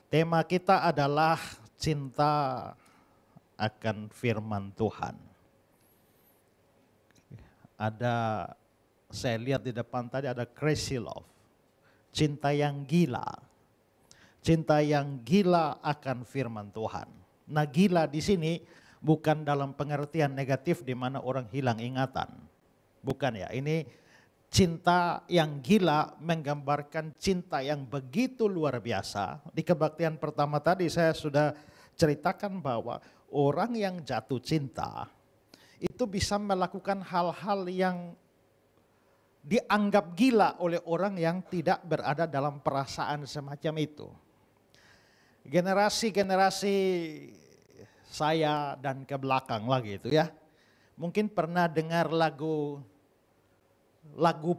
Tema kita adalah cinta akan firman Tuhan. Saya lihat di depan tadi ada crazy love, cinta yang gila. Cinta yang gila akan firman Tuhan. Nah, gila di sini bukan dalam pengertian negatif di mana orang hilang ingatan. Bukan ya, ini cinta yang gila menggambarkan cinta yang begitu luar biasa. Di kebaktian pertama tadi saya sudah ceritakan bahwa orang yang jatuh cinta itu bisa melakukan hal-hal yang dianggap gila oleh orang yang tidak berada dalam perasaan semacam itu. Generasi-generasi saya dan ke belakang lagi itu ya. Mungkin pernah dengar lagu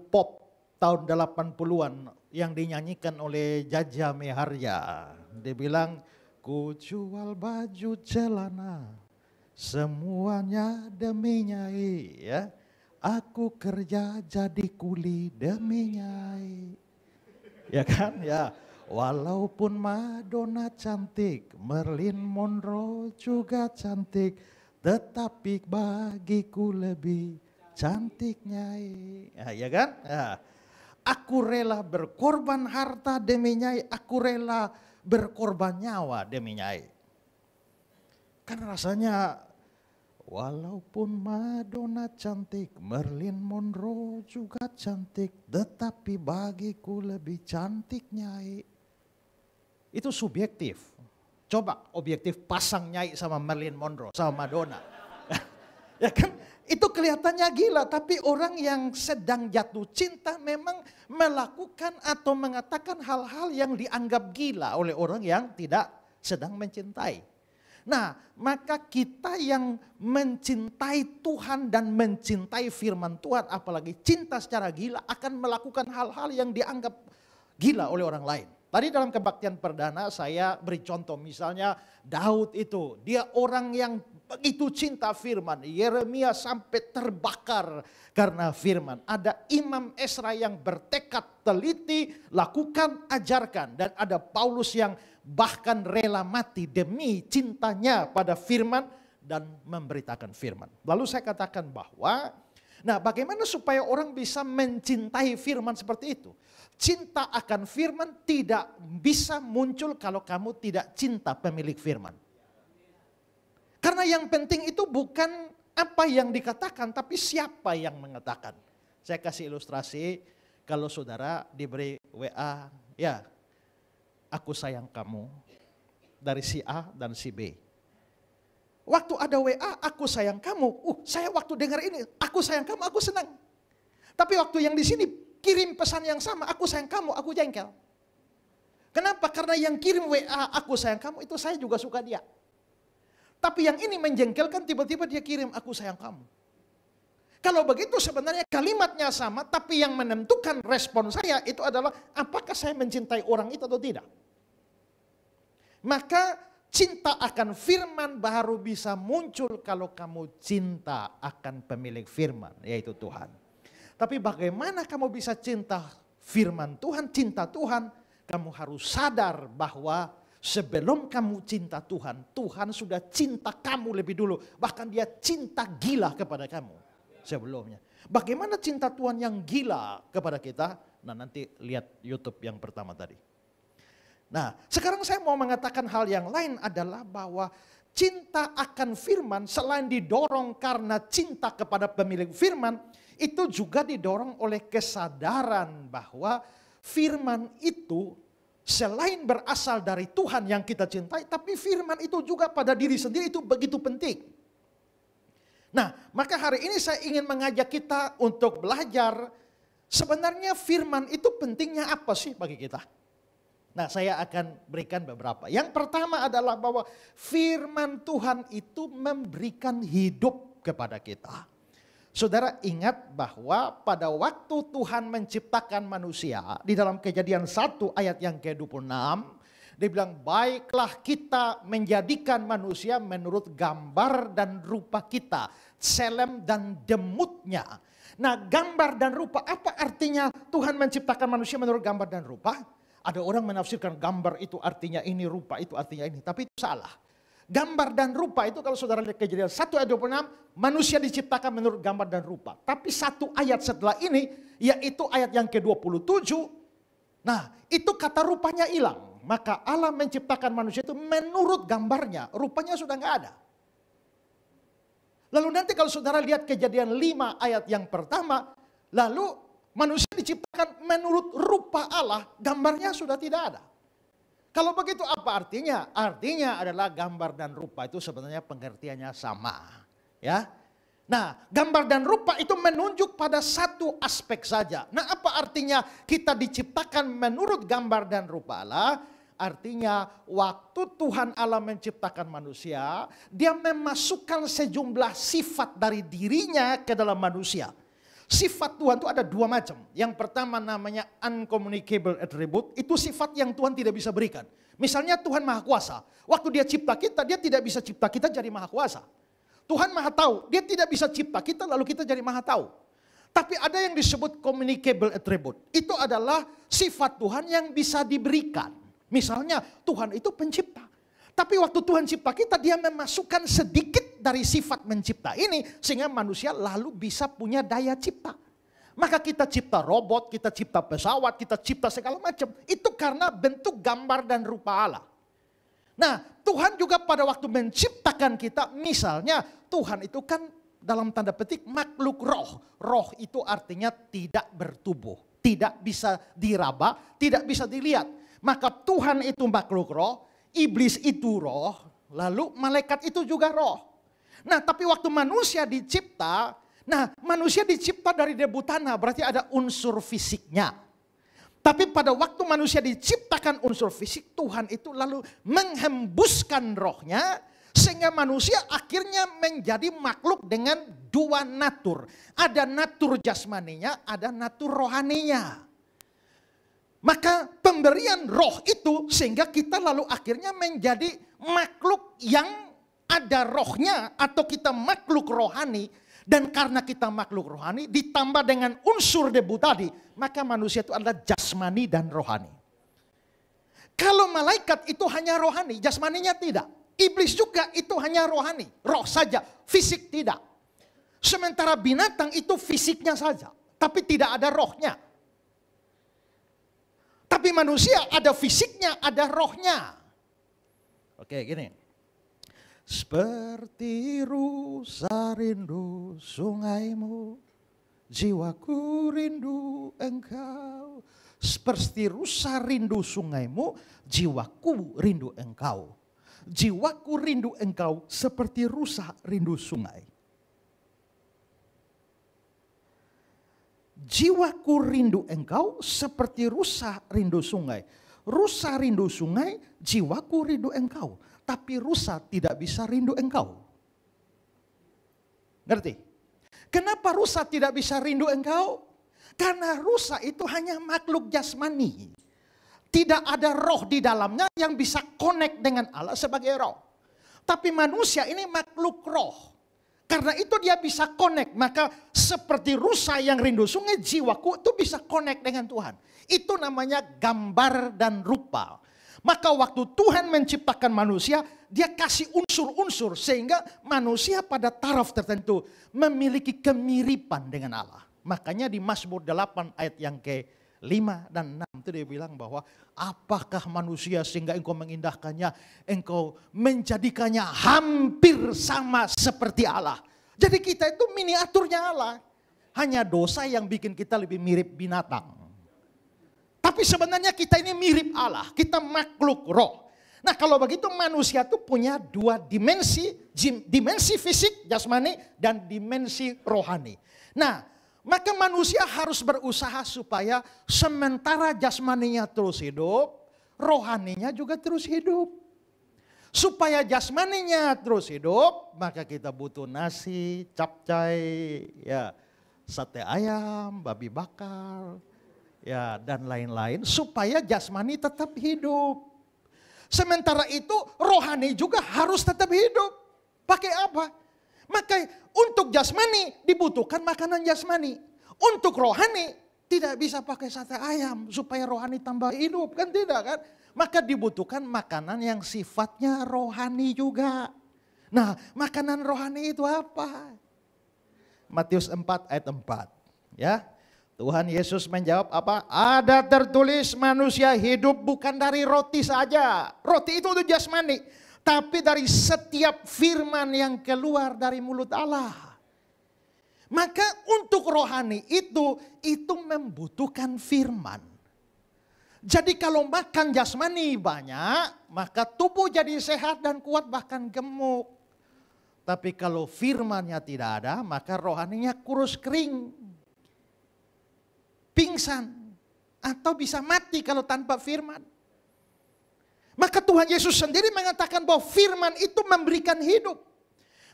pop tahun 80-an yang dinyanyikan oleh Jaja Miharja. Dia bilang, ku jual baju celana, semuanya demi Nyai. Ya. Aku kerja jadi kuli demi Nyai. Ya kan? Ya. Walaupun Madonna cantik, Marilyn Monroe juga cantik, tetapi bagiku lebih cantik Nyai. Ya kan? Ya. Aku rela berkorban harta demi Nyai, aku rela berkorban nyawa demi Nyai. Kan rasanya walaupun Madonna cantik, Marilyn Monroe juga cantik, tetapi bagiku lebih cantik Nyai. Itu subjektif. Coba objektif pasang Nyai sama Marilyn Monroe, sama Madonna. Ya kan? Itu kelihatannya gila, tapi orang yang sedang jatuh cinta memang melakukan atau mengatakan hal-hal yang dianggap gila oleh orang yang tidak sedang mencintai. Nah, maka kita yang mencintai Tuhan dan mencintai firman Tuhan, apalagi cinta secara gila, akan melakukan hal-hal yang dianggap gila oleh orang lain. Tadi dalam kebaktian perdana saya beri contoh, misalnya Daud itu, dia orang yang begitu cinta firman. Yeremia sampai terbakar karena firman. Ada Imam Esra yang bertekad teliti, lakukan, ajarkan. Dan ada Paulus yang bahkan rela mati demi cintanya pada firman dan memberitakan firman. Lalu saya katakan bahwa, nah bagaimana supaya orang bisa mencintai firman seperti itu? Cinta akan firman tidak bisa muncul kalau kamu tidak cinta pemilik firman. Karena yang penting itu bukan apa yang dikatakan, tapi siapa yang mengatakan. Saya kasih ilustrasi, kalau saudara diberi WA, ya aku sayang kamu, dari si A dan si B. Waktu ada WA, aku sayang kamu, saya waktu dengar ini, aku sayang kamu, aku senang. Tapi waktu yang di sini kirim pesan yang sama, aku sayang kamu, aku jengkel. Kenapa? Karena yang kirim WA, aku sayang kamu, itu saya juga suka dia. Tapi yang ini menjengkelkan, tiba-tiba dia kirim, aku sayang kamu. Kalau begitu sebenarnya kalimatnya sama, tapi yang menentukan respon saya itu adalah apakah saya mencintai orang itu atau tidak. Maka cinta akan firman baru bisa muncul kalau kamu cinta akan pemilik firman, yaitu Tuhan. Tapi bagaimana kamu bisa cinta firman Tuhan, cinta Tuhan? Kamu harus sadar bahwa sebelum kamu cinta Tuhan, Tuhan sudah cinta kamu lebih dulu. Bahkan dia cinta gila kepada kamu sebelumnya. Bagaimana cinta Tuhan yang gila kepada kita? Nah, nanti lihat YouTube yang pertama tadi. Nah, sekarang saya mau mengatakan hal yang lain adalah bahwa cinta akan firman selain didorong karena cinta kepada pemilik firman, itu juga didorong oleh kesadaran bahwa firman itu selain berasal dari Tuhan yang kita cintai, tapi firman itu juga pada diri sendiri itu begitu penting. Nah, maka hari ini saya ingin mengajak kita untuk belajar sebenarnya firman itu pentingnya apa sih bagi kita. Nah, saya akan berikan beberapa. Yang pertama adalah bahwa firman Tuhan itu memberikan hidup kepada kita. Saudara ingat bahwa pada waktu Tuhan menciptakan manusia, di dalam Kejadian 1 ayat yang ke-26, dia bilang baiklah kita menjadikan manusia menurut gambar dan rupa kita, selem dan demutnya. Nah, gambar dan rupa, apa artinya Tuhan menciptakan manusia menurut gambar dan rupa? Ada orang menafsirkan gambar itu artinya ini, rupa itu artinya ini. Tapi itu salah. Gambar dan rupa itu kalau saudara lihat Kejadian 1 ayat 26, manusia diciptakan menurut gambar dan rupa. Tapi satu ayat setelah ini, yaitu ayat yang ke-27, nah itu kata rupanya hilang. Maka Allah menciptakan manusia itu menurut gambarnya, rupanya sudah nggak ada. Lalu nanti kalau saudara lihat Kejadian 5 ayat yang pertama, lalu manusia diciptakan menurut rupa Allah, gambarnya sudah tidak ada. Kalau begitu apa artinya? Artinya adalah gambar dan rupa itu sebenarnya pengertiannya sama. Ya. Nah, gambar dan rupa itu menunjuk pada satu aspek saja. Nah, apa artinya kita diciptakan menurut gambar dan rupa Allah? Artinya waktu Tuhan Allah menciptakan manusia, dia memasukkan sejumlah sifat dari dirinya ke dalam manusia. Sifat Tuhan itu ada dua macam. Yang pertama namanya uncommunicable attribute. Itu sifat yang Tuhan tidak bisa berikan. Misalnya Tuhan Maha Kuasa. Waktu dia cipta kita, dia tidak bisa cipta kita jadi Maha Kuasa. Tuhan Maha Tahu. Dia tidak bisa cipta kita lalu kita jadi Maha Tahu. Tapi ada yang disebut communicable attribute. Itu adalah sifat Tuhan yang bisa diberikan. Misalnya Tuhan itu pencipta. Tapi waktu Tuhan cipta kita, dia memasukkan sedikit dari sifat mencipta ini, sehingga manusia lalu bisa punya daya cipta. Maka kita cipta robot, kita cipta pesawat, kita cipta segala macam. Itu karena bentuk gambar dan rupa Allah. Nah, Tuhan juga pada waktu menciptakan kita, misalnya Tuhan itu kan dalam tanda petik makhluk roh. Roh itu artinya tidak bertubuh, tidak bisa diraba, tidak bisa dilihat. Maka Tuhan itu makhluk roh, iblis itu roh, lalu malaikat itu juga roh. Nah, tapi waktu manusia dicipta, manusia dicipta dari debu tanah, berarti ada unsur fisiknya. Tapi pada waktu manusia diciptakan unsur fisik, Tuhan itu lalu menghembuskan rohnya, sehingga manusia akhirnya menjadi makhluk dengan dua natur. Ada natur jasmaninya, ada natur rohaninya. Maka pemberian roh itu sehingga kita lalu akhirnya menjadi makhluk yang ada rohnya atau kita makhluk rohani. Dan karena kita makhluk rohani ditambah dengan unsur debu tadi, maka manusia itu adalah jasmani dan rohani. Kalau malaikat itu hanya rohani, jasmaninya tidak. Iblis juga itu hanya rohani, roh saja, fisik tidak. Sementara binatang itu fisiknya saja, tapi tidak ada rohnya. Tapi manusia ada fisiknya, ada rohnya. Oke, gini. Seperti rusa rindu sungaimu, jiwaku rindu engkau. Seperti rusa rindu sungaimu, jiwaku rindu engkau. Jiwaku rindu engkau seperti rusa rindu sungai. Jiwaku rindu engkau seperti rusa rindu sungai. Rusa rindu sungai, jiwaku rindu engkau. Tapi rusa tidak bisa rindu engkau. Ngerti? Kenapa rusa tidak bisa rindu engkau? Karena rusa itu hanya makhluk jasmani. Tidak ada roh di dalamnya yang bisa connect dengan Allah sebagai roh. Tapi manusia ini makhluk roh. Karena itu dia bisa connect. Maka seperti rusa yang rindu sungai, jiwaku itu bisa connect dengan Tuhan. Itu namanya gambar dan rupa. Maka waktu Tuhan menciptakan manusia, dia kasih unsur-unsur sehingga manusia pada taraf tertentu memiliki kemiripan dengan Allah. Makanya di Mazmur 8 ayat yang ke-5 dan 6 itu dia bilang bahwa apakah manusia sehingga engkau mengindahkannya, engkau menjadikannya hampir sama seperti Allah. Jadi kita itu miniaturnya Allah. Hanya dosa yang bikin kita lebih mirip binatang. Tapi sebenarnya kita ini mirip Allah, kita makhluk roh. Nah kalau begitu manusia itu punya dua dimensi, dimensi fisik, jasmani, dan dimensi rohani. Nah maka manusia harus berusaha supaya sementara jasmaninya terus hidup, rohaninya juga terus hidup. Supaya jasmaninya terus hidup, maka kita butuh nasi, capcay, ya, sate ayam, babi bakar, ya, dan lain-lain supaya jasmani tetap hidup. Sementara itu rohani juga harus tetap hidup. Pakai apa? Maka untuk jasmani dibutuhkan makanan jasmani. Untuk rohani Tidak bisa pakai sate ayam supaya rohani tambah hidup, kan tidak kan? Maka dibutuhkan makanan yang sifatnya rohani juga. Nah, makanan rohani itu apa? Matius 4 ayat 4. Ya. Tuhan Yesus menjawab apa? Ada tertulis manusia hidup bukan dari roti saja. Roti itu untuk jasmani. Tapi dari setiap firman yang keluar dari mulut Allah. Maka untuk rohani itu membutuhkan firman. Jadi kalau makan jasmani banyak, maka tubuh jadi sehat dan kuat bahkan gemuk. Tapi kalau firmannya tidak ada, maka rohaninya kurus kering. Pingsan. Atau bisa mati kalau tanpa firman. Maka Tuhan Yesus sendiri mengatakan bahwa firman itu memberikan hidup.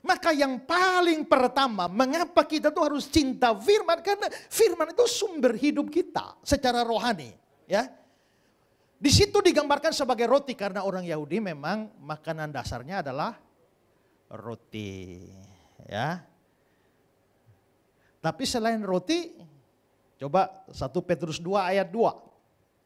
Maka yang paling pertama, mengapa kita tuh harus cinta firman? Karena firman itu sumber hidup kita secara rohani. Ya, di situ digambarkan sebagai roti karena orang Yahudi memang makanan dasarnya adalah roti. Ya, tapi selain roti, coba 1 Petrus 2 ayat 2.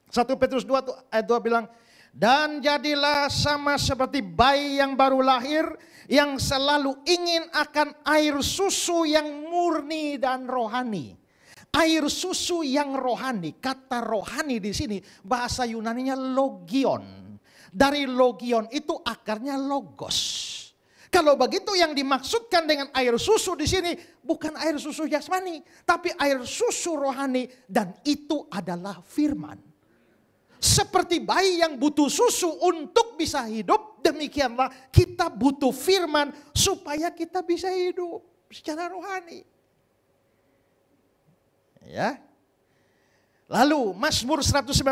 1 Petrus 2 ayat 2 bilang, dan jadilah sama seperti bayi yang baru lahir, yang selalu ingin akan air susu yang murni dan rohani. Air susu yang rohani, kata rohani di sini bahasa Yunaninya logion. Dari logion itu akarnya logos. Kalau begitu yang dimaksudkan dengan air susu di sini bukan air susu jasmani, tapi air susu rohani, dan itu adalah firman. Seperti bayi yang butuh susu untuk bisa hidup, demikianlah kita butuh firman supaya kita bisa hidup secara rohani. Ya. Lalu Mazmur 119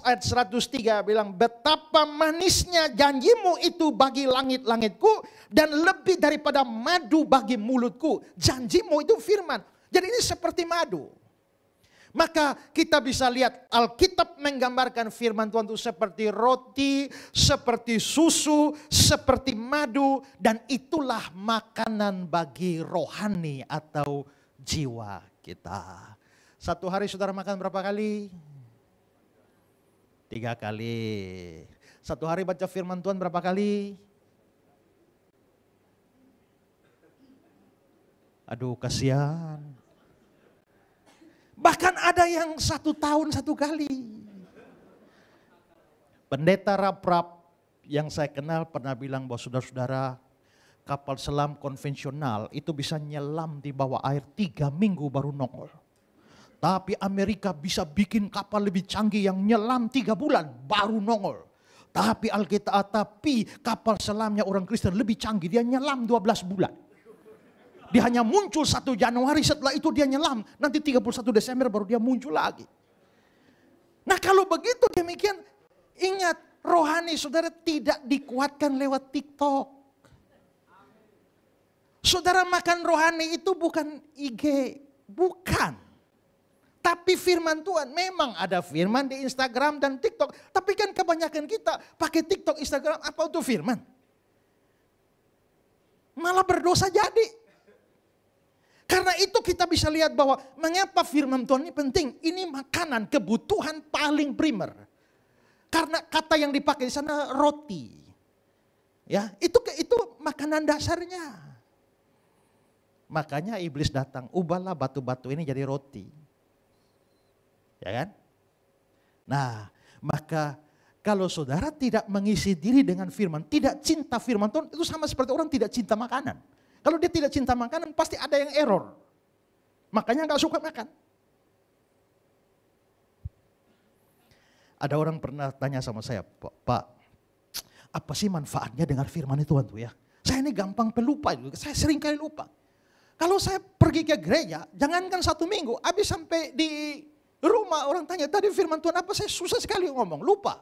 ayat 103 bilang, betapa manisnya janjimu itu bagi langit-langitku dan lebih daripada madu bagi mulutku. Janjimu itu firman. Jadi ini seperti madu. Maka kita bisa lihat Alkitab menggambarkan firman Tuhan itu seperti roti, seperti susu, seperti madu. Dan itulah makanan bagi rohani atau jiwa kita. Satu hari saudara makan berapa kali? 3 kali. Satu hari baca firman Tuhan berapa kali? Aduh, kasihan. Bahkan ada yang 1 tahun 1 kali. Pendeta Raprap yang saya kenal pernah bilang bahwa saudara-saudara, kapal selam konvensional itu bisa nyelam di bawah air 3 minggu baru nongol. Tapi Amerika bisa bikin kapal lebih canggih yang nyelam 3 bulan baru nongol. Tapi kapal selamnya orang Kristen lebih canggih, dia nyelam 12 bulan. Dia hanya muncul 1 Januari, setelah itu dia nyelam. Nanti 31 Desember baru dia muncul lagi. Nah kalau begitu demikian, ingat rohani saudara tidak dikuatkan lewat TikTok. Saudara makan rohani itu bukan IG, bukan. Tapi firman Tuhan, memang ada firman di Instagram dan TikTok. Tapi kan kebanyakan kita pakai TikTok, Instagram, apa itu firman? Malah berdosa jadi. Karena itu kita bisa lihat bahwa mengapa firman Tuhan ini penting. Ini makanan, kebutuhan paling primer. Karena kata yang dipakai di sana roti. Ya, itu makanan dasarnya. Makanya iblis datang, ubahlah batu-batu ini jadi roti. Ya kan? Nah, maka kalau saudara tidak mengisi diri dengan firman, tidak cinta firman Tuhan, itu sama seperti orang tidak cinta makanan. Kalau dia tidak cinta makanan, pasti ada yang error. Makanya gak suka makan. Ada orang pernah tanya sama saya, Pak, apa sih manfaatnya dengar firman itu Tuhan tuh ya? Saya ini gampang pelupa, saya sering kali lupa. Kalau saya pergi ke gereja, jangankan 1 minggu, habis sampai di rumah orang tanya, tadi firman Tuhan apa, saya susah sekali ngomong, lupa.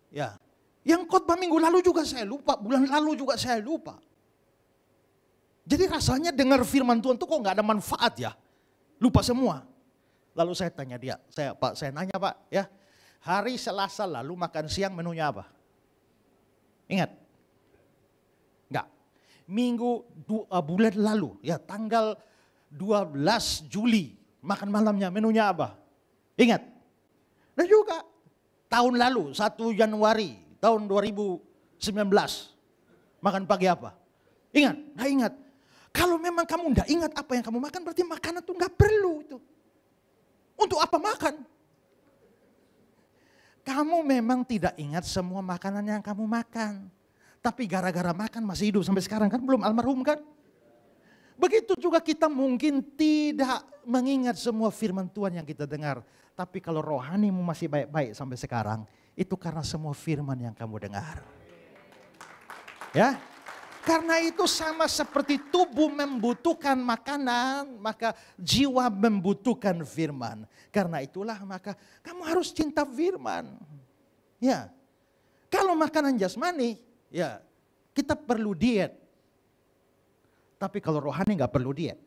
Ya, yang khotbah minggu lalu juga saya lupa, bulan lalu juga saya lupa. Jadi rasanya dengar firman Tuhan itu kok gak ada manfaat ya, lupa semua. Lalu saya tanya dia, saya nanya Pak ya, hari Selasa lalu makan siang menunya apa? Ingat? Enggak. Bulan lalu ya, tanggal 12 Juli Makan malamnya menunya apa? Ingat? Dan juga tahun lalu 1 Januari tahun 2019 makan pagi apa? Ingat? Nah ingat. Kalau memang kamu tidak ingat apa yang kamu makan berarti makanan itu nggak perlu itu. Untuk apa makan? Kamu memang tidak ingat semua makanan yang kamu makan. Tapi gara-gara makan masih hidup sampai sekarang kan belum almarhum kan? Begitu juga kita mungkin tidak mengingat semua firman Tuhan yang kita dengar. Tapi kalau rohanimu masih baik-baik sampai sekarang, itu karena semua firman yang kamu dengar. Ya, karena itu sama seperti tubuh membutuhkan makanan, maka jiwa membutuhkan firman. Karena itulah maka kamu harus cinta firman. Ya, kalau makanan jasmani, ya kita perlu diet. Tapi kalau rohani nggak perlu diet.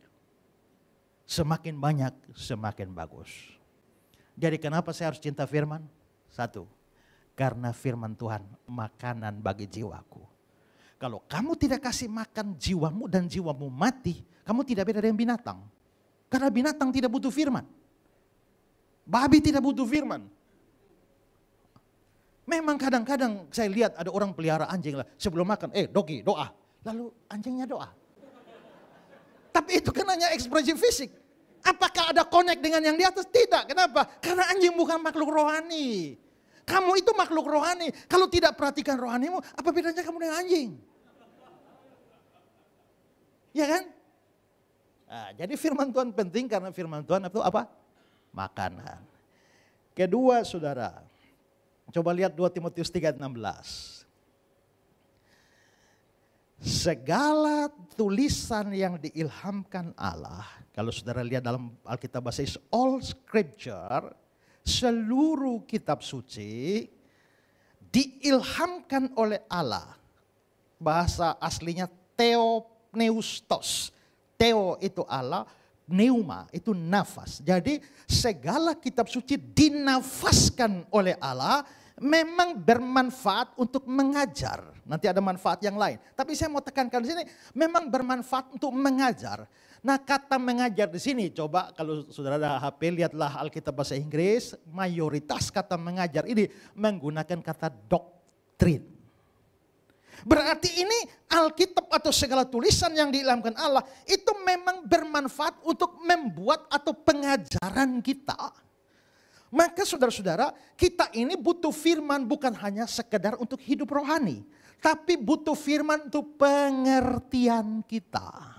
Semakin banyak, semakin bagus. Jadi kenapa saya harus cinta firman? 1, karena firman Tuhan makanan bagi jiwaku. Kalau kamu tidak kasih makan jiwamu dan jiwamu mati, kamu tidak beda dengan binatang. Karena binatang tidak butuh firman. Babi tidak butuh firman. Memang kadang-kadang saya lihat ada orang pelihara anjing lah. Sebelum makan, dogi doa. Lalu anjingnya doa. Tapi itu kan hanya ekspresi fisik. Apakah ada connect dengan yang di atas? Tidak. Kenapa? Karena anjing bukan makhluk rohani. Kamu itu makhluk rohani. Kalau tidak perhatikan rohanimu, apa bedanya kamu dengan anjing? Ya kan? Nah, jadi firman Tuhan penting karena firman Tuhan itu apa? Makanan. Kedua saudara, coba lihat 2 Timotius 3:16. Segala tulisan yang diilhamkan Allah, kalau saudara lihat dalam Alkitab bahasa Inggris, all scripture, seluruh kitab suci diilhamkan oleh Allah. Bahasa aslinya theopneustos. Theo itu Allah, pneuma itu nafas. Jadi segala kitab suci dinafaskan oleh Allah, memang bermanfaat untuk mengajar. Nanti ada manfaat yang lain. Tapi saya mau tekankan di sini, memang bermanfaat untuk mengajar. Nah kata mengajar di sini, coba kalau saudara ada HP, lihatlah Alkitab bahasa Inggris, mayoritas kata mengajar ini menggunakan kata doktrin. Berarti ini Alkitab atau segala tulisan yang diilhamkan Allah, itu memang bermanfaat untuk membuat atau pengajaran kita. Maka saudara-saudara, kita ini butuh firman bukan hanya sekedar untuk hidup rohani. Tapi butuh firman untuk pengertian kita.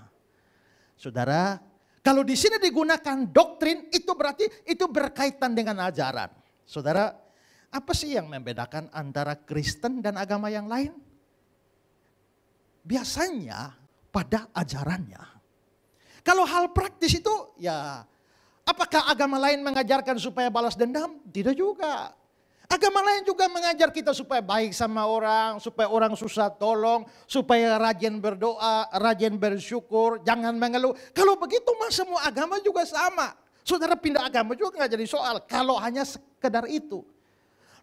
Saudara, kalau di sini digunakan doktrin, itu berarti itu berkaitan dengan ajaran. Saudara, apa sih yang membedakan antara Kristen dan agama yang lain? Biasanya pada ajarannya. Kalau hal praktis itu ya... Apakah agama lain mengajarkan supaya balas dendam? Tidak juga. Agama lain juga mengajar kita supaya baik sama orang, supaya orang susah tolong, supaya rajin berdoa, rajin bersyukur, jangan mengeluh. Kalau begitu mah semua agama juga sama. Saudara pindah agama juga nggak jadi soal kalau hanya sekedar itu.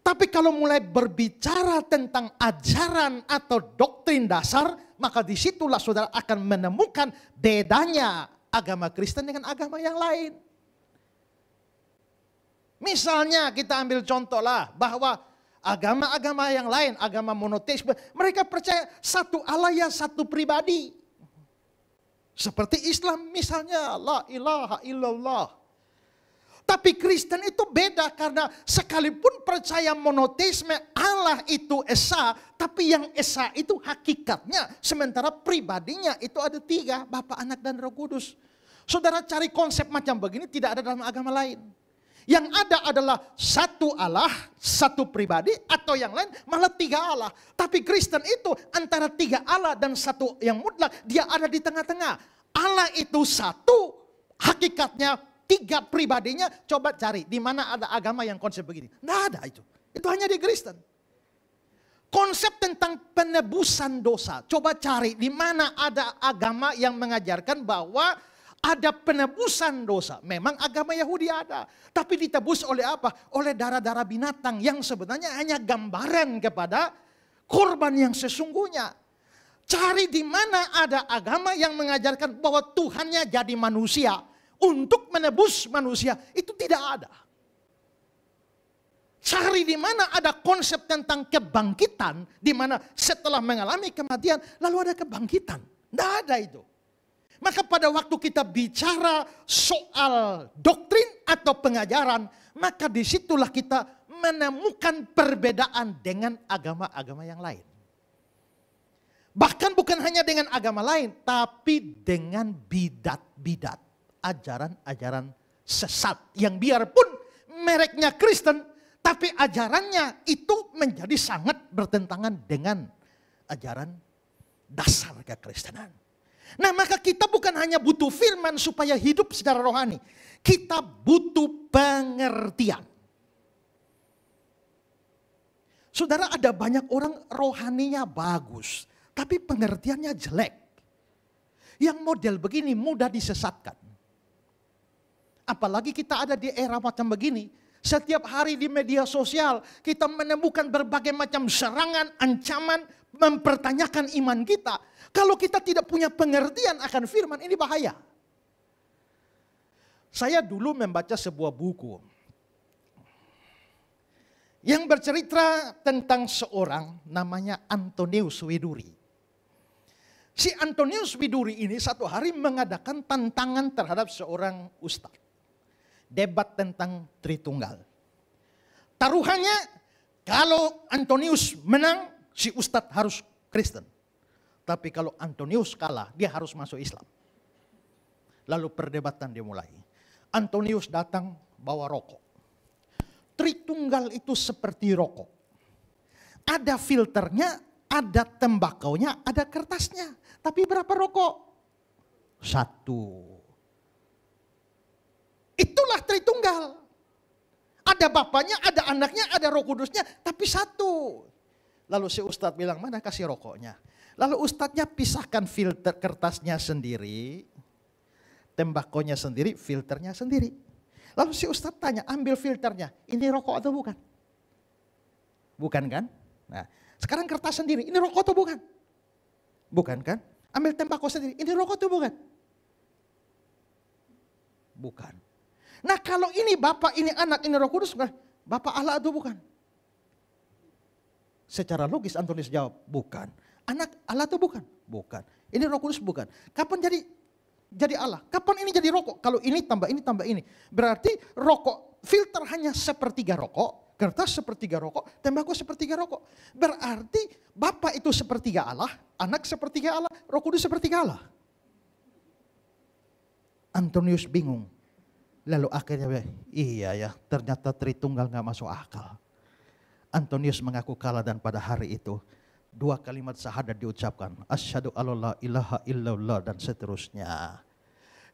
Tapi kalau mulai berbicara tentang ajaran atau doktrin dasar, maka disitulah saudara akan menemukan bedanya agama Kristen dengan agama yang lain. Misalnya kita ambil contoh lah bahwa agama-agama yang lain, agama monoteisme, mereka percaya satu Allah ya satu pribadi. Seperti Islam misalnya, la ilaha illallah. Tapi Kristen itu beda karena sekalipun percaya monoteisme Allah itu Esa, tapi yang Esa itu hakikatnya, sementara pribadinya itu ada 3, Bapa, Anak, dan Roh Kudus. Saudara cari konsep macam begini tidak ada dalam agama lain. Yang ada adalah satu Allah, satu pribadi, atau yang lain malah 3 Allah. Tapi Kristen itu antara 3 Allah dan satu yang mutlak, dia ada di tengah-tengah. Allah itu satu, hakikatnya 3 pribadinya. Coba cari di mana ada agama yang konsep begini. Tidak ada itu. Itu hanya di Kristen. Konsep tentang penebusan dosa. Coba cari di mana ada agama yang mengajarkan bahwa ada penebusan dosa. Memang agama Yahudi ada. Tapi ditebus oleh apa? Oleh darah-darah binatang yang sebenarnya hanya gambaran kepada korban yang sesungguhnya. Cari di mana ada agama yang mengajarkan bahwa Tuhannya jadi manusia untuk menebus manusia, itu tidak ada. Cari di mana ada konsep tentang kebangkitan, di mana setelah mengalami kematian, lalu ada kebangkitan. Tidak ada itu. Maka pada waktu kita bicara soal doktrin atau pengajaran, maka disitulah kita menemukan perbedaan dengan agama-agama yang lain. Bahkan bukan hanya dengan agama lain, tapi dengan bidat-bidat, ajaran-ajaran sesat yang biarpun mereknya Kristen, tapi ajarannya itu menjadi sangat bertentangan dengan ajaran dasar kekristenan. Nah, maka kita bukan hanya butuh firman supaya hidup secara rohani. Kita butuh pengertian. Saudara, ada banyak orang rohaninya bagus, tapi pengertiannya jelek. Yang model begini mudah disesatkan. Apalagi kita ada di era macam begini. Setiap hari di media sosial kita menemukan berbagai macam serangan, ancaman, mempertanyakan iman kita. Kalau kita tidak punya pengertian akan firman, ini bahaya. Saya dulu membaca sebuah buku yang bercerita tentang seorang namanya Antonius Widuri. Si Antonius Widuri ini satu hari mengadakan tantangan terhadap seorang ustadz. Debat tentang Tritunggal. Taruhannya kalau Antonius menang, si ustadz harus Kristen. Tapi kalau Antonius kalah, dia harus masuk Islam. Lalu perdebatan dimulai. Antonius datang bawa rokok. Tritunggal itu seperti rokok. Ada filternya, ada tembakaunya, ada kertasnya. Tapi berapa rokok? 1. Itulah Tritunggal. Ada bapaknya, ada anaknya, ada Roh Kudusnya, tapi 1. Lalu si ustadz bilang, mana kasih rokoknya? Lalu ustadznya pisahkan filter kertasnya sendiri, tembakonya sendiri, filternya sendiri. Lalu si ustadz tanya, ambil filternya, ini rokok atau bukan? Bukan kan? Nah, sekarang kertas sendiri, ini rokok atau bukan? Bukan kan? Ambil tembakau sendiri, ini rokok atau bukan? Bukan. Nah, kalau ini Bapak, ini anak, ini Roh Kudus, Bapak Allah atau bukan? Secara logis Antonius jawab, bukan. Anak Allah atau bukan? Bukan. Ini Roh Kudus bukan. Kapan jadi Allah? Kapan ini jadi rokok? Kalau ini tambah ini. Berarti rokok, filter hanya sepertiga rokok, kertas sepertiga rokok, tembakau sepertiga rokok. Berarti Bapak itu sepertiga Allah, anak sepertiga Allah, Roh Kudus sepertiga Allah. Antonius bingung. Lalu akhirnya, iya ya, ternyata Tritunggal gak masuk akal. Antonius mengaku kalah dan pada hari itu 2 kalimat syahadat diucapkan. Asyhadu alla ilaha illallah dan seterusnya.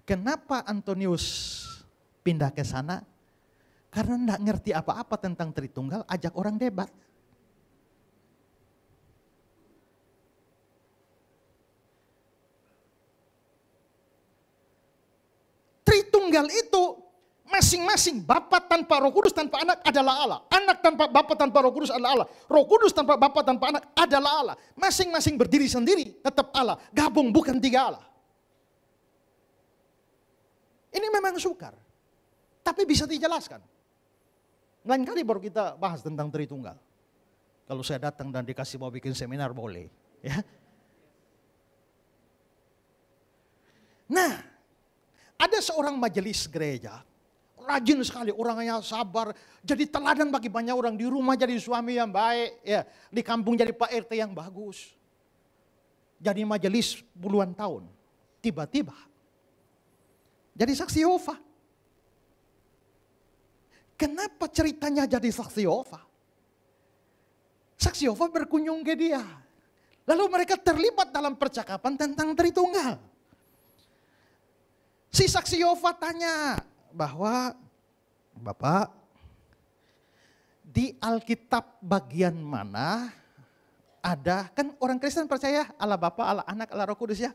Kenapa Antonius pindah ke sana? Karena gak ngerti apa-apa tentang Tritunggal, ajak orang debat. Tritunggal itu masing-masing Bapa tanpa Roh Kudus tanpa anak adalah Allah. Anak tanpa Bapa tanpa Roh Kudus adalah Allah. Roh Kudus tanpa Bapa tanpa anak adalah Allah. Masing-masing berdiri sendiri tetap Allah. Gabung bukan 3 Allah. Ini memang sukar. Tapi bisa dijelaskan. Lain kali baru kita bahas tentang Tritunggal. Kalau saya datang dan dikasih mau bikin seminar boleh. Ya. Nah, ada seorang majelis gereja, rajin sekali, orangnya sabar, jadi teladan bagi banyak orang, di rumah jadi suami yang baik, ya, di kampung jadi Pak RT yang bagus. Jadi majelis puluhan tahun, tiba-tiba jadi saksi Yehova. Kenapa ceritanya jadi saksi Yehova? Saksi Yehova berkunjung ke dia. Lalu mereka terlibat dalam percakapan tentang Tritunggal. Si saksi Yehova tanya bahwa, Bapak, di Alkitab bagian mana ada, kan orang Kristen percaya Allah Bapa, Allah Anak, Allah Roh Kudus ya.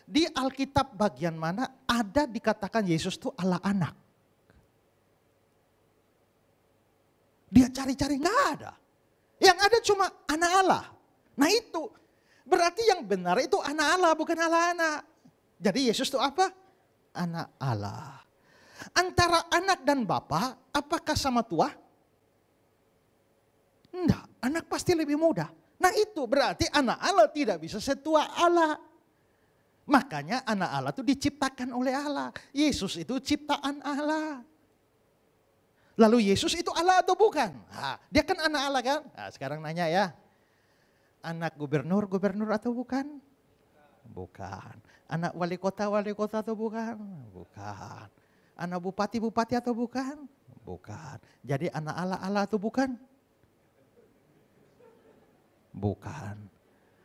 Di Alkitab bagian mana ada dikatakan Yesus itu Allah Anak. Dia cari-cari nggak ada. Yang ada cuma anak Allah. Nah itu berarti yang benar itu anak Allah bukan Allah anak. Jadi Yesus itu apa? Anak Allah. Antara anak dan bapa, apakah sama tua? Enggak, anak pasti lebih muda. Nah itu berarti anak Allah tidak bisa setua Allah. Makanya anak Allah itu diciptakan oleh Allah. Yesus itu ciptaan Allah. Lalu Yesus itu Allah atau bukan? Nah, dia kan anak Allah kan? Nah, sekarang nanya ya. Anak gubernur atau bukan? Bukan. Anak wali kota atau bukan? Bukan. Anak bupati atau bukan? Bukan. Jadi anak Allah atau bukan? Bukan.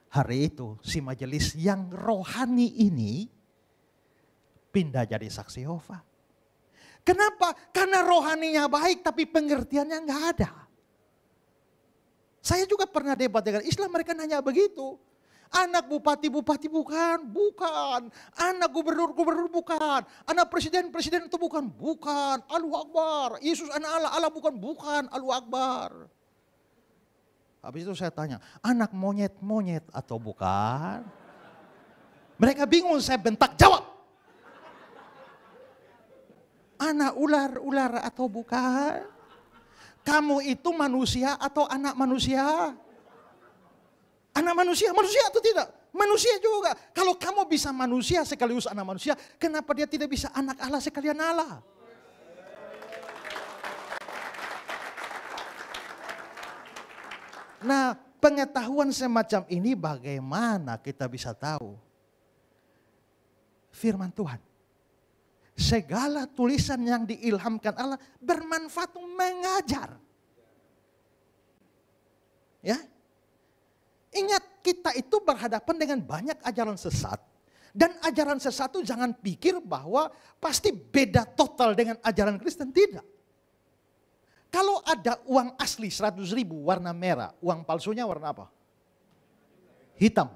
Hari itu si majelis yang rohani ini pindah jadi saksi Yehova. Kenapa? Karena rohaninya baik tapi pengertiannya nggak ada. Saya juga pernah debat dengan Islam, mereka nanya begitu. Anak bupati bukan, bukan. Anak gubernur bukan. Anak presiden itu bukan, bukan. Allahu Akbar. Yesus anak Allah bukan, Allahu Akbar. Habis itu saya tanya, anak monyet atau bukan? Mereka bingung, saya bentak, jawab. Anak ular atau bukan? Kamu itu manusia atau anak manusia? Anak manusia atau tidak? Manusia juga. Kalau kamu bisa manusia sekaligus anak manusia, kenapa dia tidak bisa anak Allah sekalian Allah? Nah, pengetahuan semacam ini bagaimana kita bisa tahu? Firman Tuhan. Segala tulisan yang diilhamkan Allah bermanfaat mengajar. Ya. Ingat, kita itu berhadapan dengan banyak ajaran sesat. Dan ajaran sesat itu jangan pikir bahwa pasti beda total dengan ajaran Kristen, tidak. Kalau ada uang asli 100.000 warna merah, uang palsunya warna apa? Hitam.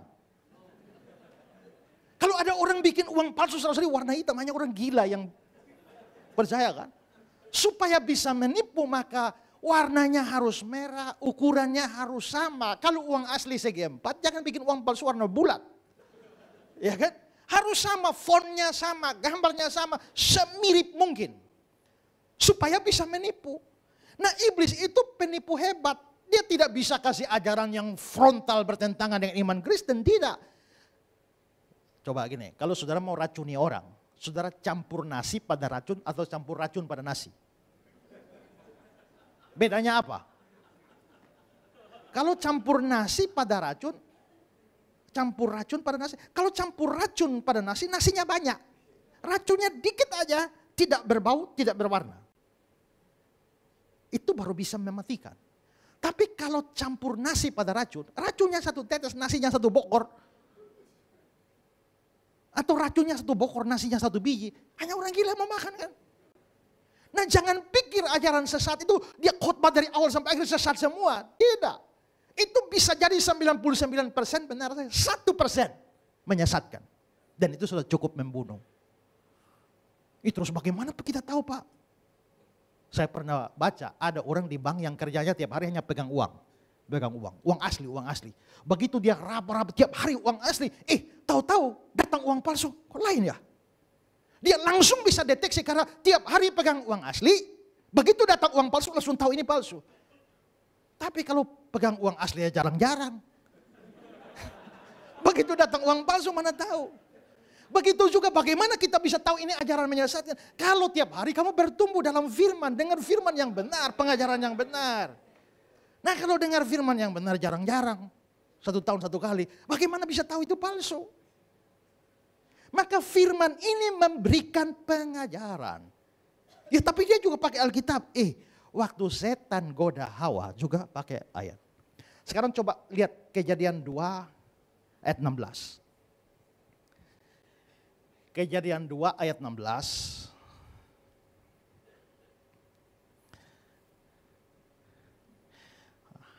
Kalau ada orang bikin uang palsu 100.000 warna hitam, hanya orang gila yang percaya kan? Supaya bisa menipu maka warnanya harus merah, ukurannya harus sama. Kalau uang asli segi 4, jangan bikin uang palsu warna bulat. Ya kan? Harus sama, fontnya sama, gambarnya sama, semirip mungkin. Supaya bisa menipu. Nah iblis itu penipu hebat. Dia tidak bisa kasih ajaran yang frontal bertentangan dengan iman Kristen, tidak. Coba gini, kalau saudara mau racuni orang, saudara campur nasi pada racun atau campur racun pada nasi? Bedanya apa? Kalau campur nasi pada racun, campur racun pada nasi. Kalau campur racun pada nasi, nasinya banyak. Racunnya dikit aja, tidak berbau, tidak berwarna. Itu baru bisa mematikan. Tapi kalau campur nasi pada racun, racunnya satu tetes, nasinya satu bokor. Atau racunnya satu bokor, nasinya satu biji. Hanya orang gila mau makan kan. Nah jangan pikir ajaran sesat itu dia khotbah dari awal sampai akhir sesat semua. Tidak. Itu bisa jadi 99% benar, 1% menyesatkan. Dan itu sudah cukup membunuh. Itu terus bagaimana kita tahu Pak? Saya pernah baca ada orang di bank yang kerjanya tiap hari hanya pegang uang. Uang asli. Begitu dia raba-raba tiap hari uang asli. Tahu-tahu datang uang palsu. Kok lain ya? Dia langsung bisa deteksi karena tiap hari pegang uang asli. Begitu datang uang palsu langsung tahu ini palsu. Tapi kalau pegang uang asli ya jarang-jarang. Begitu datang uang palsu mana tahu. Begitu juga bagaimana kita bisa tahu ini ajaran menyesatkan. Kalau tiap hari kamu bertumbuh dalam firman, dengar firman yang benar, pengajaran yang benar. Nah kalau dengar firman yang benar jarang-jarang, 1 tahun 1 kali, bagaimana bisa tahu itu palsu? Maka firman ini memberikan pengajaran. Ya tapi dia juga pakai Alkitab. Waktu setan goda Hawa juga pakai ayat. Sekarang coba lihat Kejadian 2 ayat 16. Kejadian 2 ayat 16.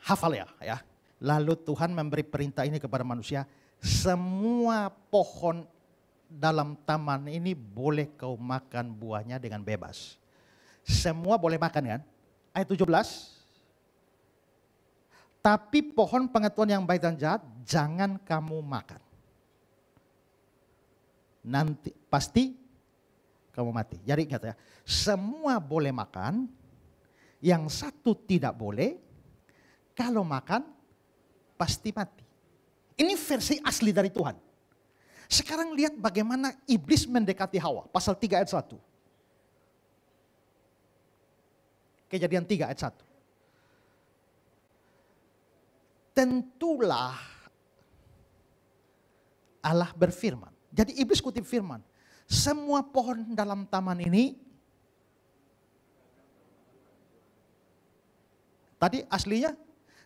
Hafal ya. Lalu Tuhan memberi perintah ini kepada manusia. Semua pohon dalam taman ini boleh kau makan buahnya dengan bebas. Semua boleh makan kan? Ayat 17. Tapi pohon pengetahuan yang baik dan jahat jangan kamu makan. Nanti pasti kamu mati. Jadi ingat ya, semua boleh makan, yang satu tidak boleh, kalau makan pasti mati. Ini versi asli dari Tuhan. Sekarang lihat bagaimana iblis mendekati Hawa, pasal 3 ayat 1. Kejadian 3 ayat 1. Tentulah Allah berfirman. Jadi iblis kutip firman. Semua pohon dalam taman ini, tadi aslinya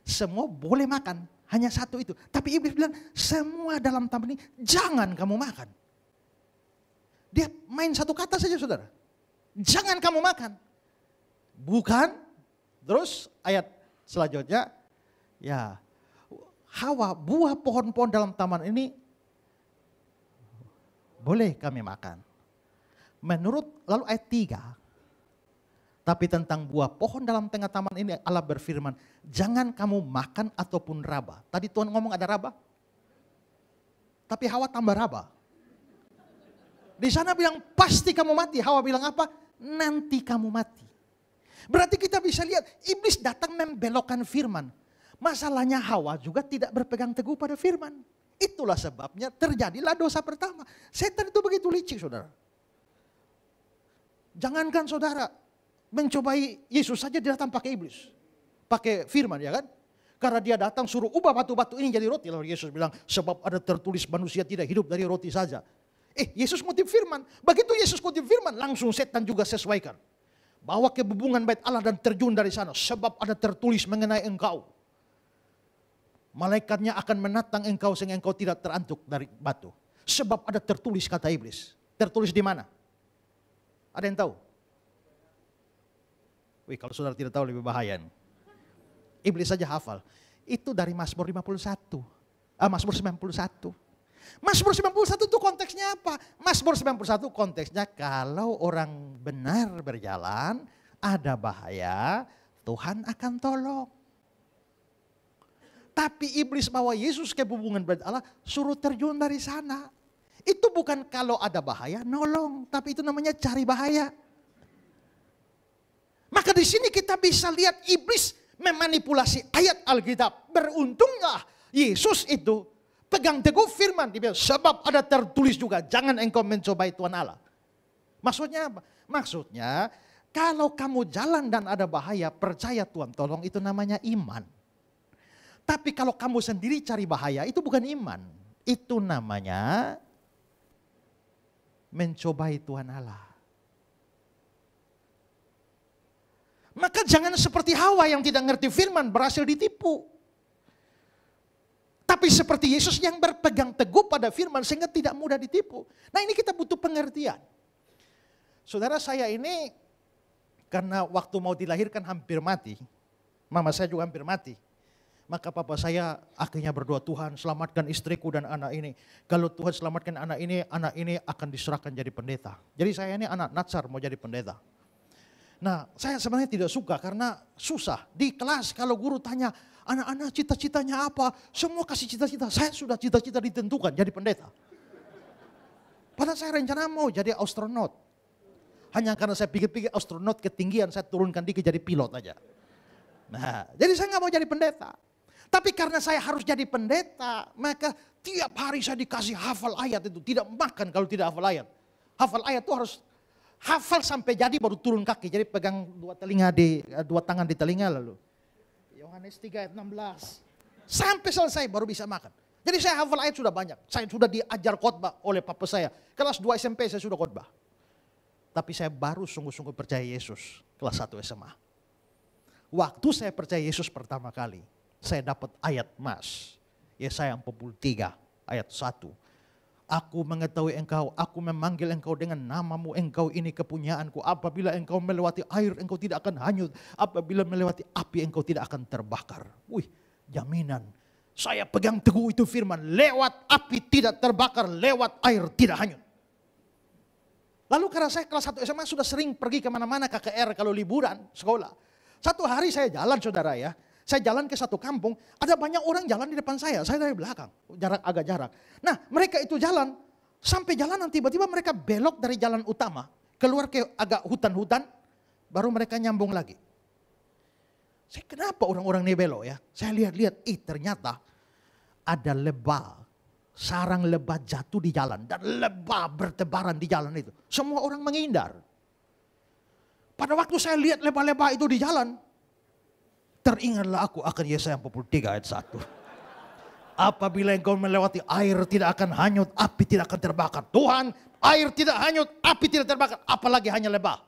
semua boleh makan. Hanya satu itu. Tapi iblis bilang semua dalam taman ini jangan kamu makan. Dia main satu kata saja saudara. Jangan kamu makan. Bukan. Terus ayat selanjutnya. Ya. Hawa, buah pohon-pohon dalam taman ini boleh kami makan. Menurut lalu ayat 3. Tapi tentang buah pohon dalam tengah taman ini Allah berfirman, jangan kamu makan ataupun raba. Tadi Tuhan ngomong ada raba. Tapi Hawa tambah raba. Di sana bilang pasti kamu mati. Hawa bilang apa? Nanti kamu mati. Berarti kita bisa lihat iblis datang membelokkan firman. Masalahnya Hawa juga tidak berpegang teguh pada firman. Itulah sebabnya terjadilah dosa pertama. Setan itu begitu licik saudara. Jangankan saudara mencobai Yesus saja, dia datang pakai iblis. Pakai firman ya kan. Karena dia datang suruh ubah batu-batu ini jadi roti. Lalu Yesus bilang sebab ada tertulis manusia tidak hidup dari roti saja. Yesus kutip firman. Begitu Yesus kutip firman langsung setan juga sesuaikan. Bawa ke bubungan bait Allah dan terjun dari sana. Sebab ada tertulis mengenai engkau. Malaikatnya akan menatang engkau sehingga engkau tidak terantuk dari batu. Sebab ada tertulis kata iblis. Tertulis di mana? Ada yang tahu? Wih, kalau saudara tidak tahu lebih bahaya. Iblis saja hafal. Itu dari Mazmur 51. Mazmur 91. Mazmur 91 itu konteksnya apa? Mazmur 91 konteksnya kalau orang benar berjalan, ada bahaya, Tuhan akan tolong. Tapi iblis bawa Yesus ke hubungan bait Allah, suruh terjun dari sana. Itu bukan kalau ada bahaya nolong, tapi itu namanya cari bahaya. Maka di sini kita bisa lihat iblis memanipulasi ayat Alkitab. Beruntunglah Yesus itu pegang teguh firman. Dia bilang, sebab ada tertulis juga, jangan engkau mencobai Tuhan Allah. Maksudnya apa? Maksudnya kalau kamu jalan dan ada bahaya, percaya Tuhan tolong, itu namanya iman. Tapi kalau kamu sendiri cari bahaya, itu bukan iman. Itu namanya mencobai Tuhan Allah. Maka jangan seperti Hawa yang tidak ngerti firman berhasil ditipu. Tapi seperti Yesus yang berpegang teguh pada firman sehingga tidak mudah ditipu. Nah ini kita butuh pengertian. Saudara saya ini karena waktu mau dilahirkan hampir mati. Mama saya juga hampir mati. Maka papa saya akhirnya berdoa, Tuhan selamatkan istriku dan anak ini. Kalau Tuhan selamatkan anak ini akan diserahkan jadi pendeta. Jadi saya ini anak Natsar mau jadi pendeta. Nah saya sebenarnya tidak suka karena susah. Di kelas kalau guru tanya, anak-anak cita-citanya apa? Semua kasih cita-cita. Saya sudah cita-cita ditentukan jadi pendeta. Padahal saya rencana mau jadi astronot. Hanya karena saya pikir-pikir astronot ketinggian, saya turunkan dikit jadi pilot aja. Nah jadi saya nggak mau jadi pendeta. Tapi karena saya harus jadi pendeta, maka tiap hari saya dikasih hafal ayat itu. Tidak makan kalau tidak hafal ayat. Hafal ayat itu harus hafal sampai jadi baru turun kaki. Jadi pegang dua tangan di telinga lalu. Yohanes 3 ayat 16. Sampai selesai baru bisa makan. Jadi saya hafal ayat sudah banyak. Saya sudah diajar khotbah oleh papa saya. Kelas 2 SMP saya sudah khotbah. Tapi saya baru sungguh-sungguh percaya Yesus kelas 1 SMA. Waktu saya percaya Yesus pertama kali, saya dapat ayat emas. Yesaya 43 ayat 1. Aku mengetahui engkau, aku memanggil engkau dengan namamu, engkau ini kepunyaanku. Apabila engkau melewati air, engkau tidak akan hanyut. Apabila melewati api, engkau tidak akan terbakar. Wih, jaminan. Saya pegang teguh itu firman, lewat api tidak terbakar, lewat air tidak hanyut. Lalu karena saya kelas 1 SMA sudah sering pergi kemana-mana KKR kalau liburan sekolah. Satu hari saya jalan saudara ya. Saya jalan ke satu kampung, ada banyak orang jalan di depan saya dari belakang, agak jarak. Nah mereka itu jalan, sampai jalanan tiba-tiba mereka belok dari jalan utama. Keluar ke agak hutan-hutan, baru mereka nyambung lagi. Kenapa orang-orang ini belok ya? Saya lihat-lihat, ternyata ada lebah. Sarang lebah jatuh di jalan. Dan lebah bertebaran di jalan itu. Semua orang menghindar. Pada waktu saya lihat lebah-lebah itu di jalan, teringatlah aku akan Yesaya 43 ayat 1. Apabila engkau melewati air tidak akan hanyut, api tidak akan terbakar. Tuhan, air tidak hanyut, api tidak terbakar. Apalagi hanya lebah.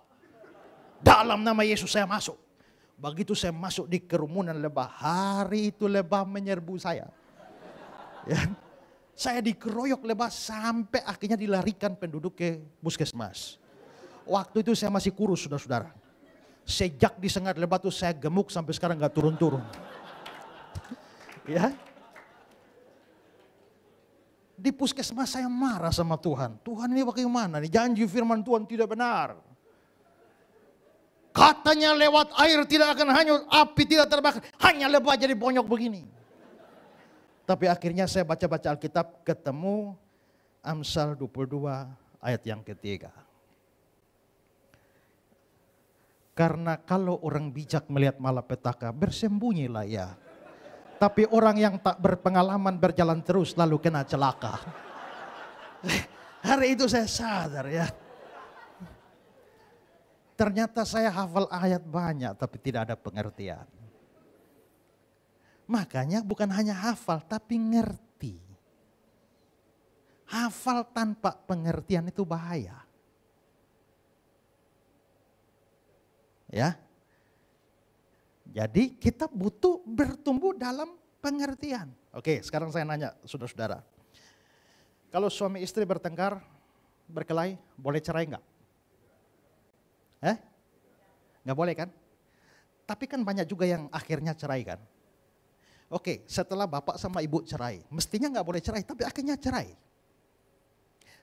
Dalam nama Yesus saya masuk. Begitu saya masuk di kerumunan lebah, hari itu lebah menyerbu saya. Ya. Saya dikeroyok lebah sampai akhirnya dilarikan penduduk ke puskesmas. Waktu itu saya masih kurus, saudara-saudara. Sejak disengat lebah itu saya gemuk sampai sekarang gak turun-turun. Ya. Di puskesmas saya marah sama Tuhan. Tuhan ini bagaimana nih? Janji firman Tuhan tidak benar. Katanya lewat air tidak akan hanyut, api tidak terbakar. Hanya lebah jadi bonyok begini. Tapi akhirnya saya baca-baca Alkitab, ketemu Amsal 22 ayat yang ketiga. Karena kalau orang bijak melihat malapetaka, bersembunyilah ya. Tapi orang yang tak berpengalaman berjalan terus lalu kena celaka. Hari itu saya sadar ya. Ternyata saya hafal ayat banyak tapi tidak ada pengertian. Makanya bukan hanya hafal tapi ngerti. Hafal tanpa pengertian itu bahaya. Ya. Jadi kita butuh bertumbuh dalam pengertian. Oke, sekarang saya nanya saudara-saudara. Kalau suami istri bertengkar, berkelahi, boleh cerai enggak? Nggak boleh kan? Tapi kan banyak juga yang akhirnya cerai kan? Oke, setelah bapak sama ibu cerai, mestinya nggak boleh cerai, tapi akhirnya cerai.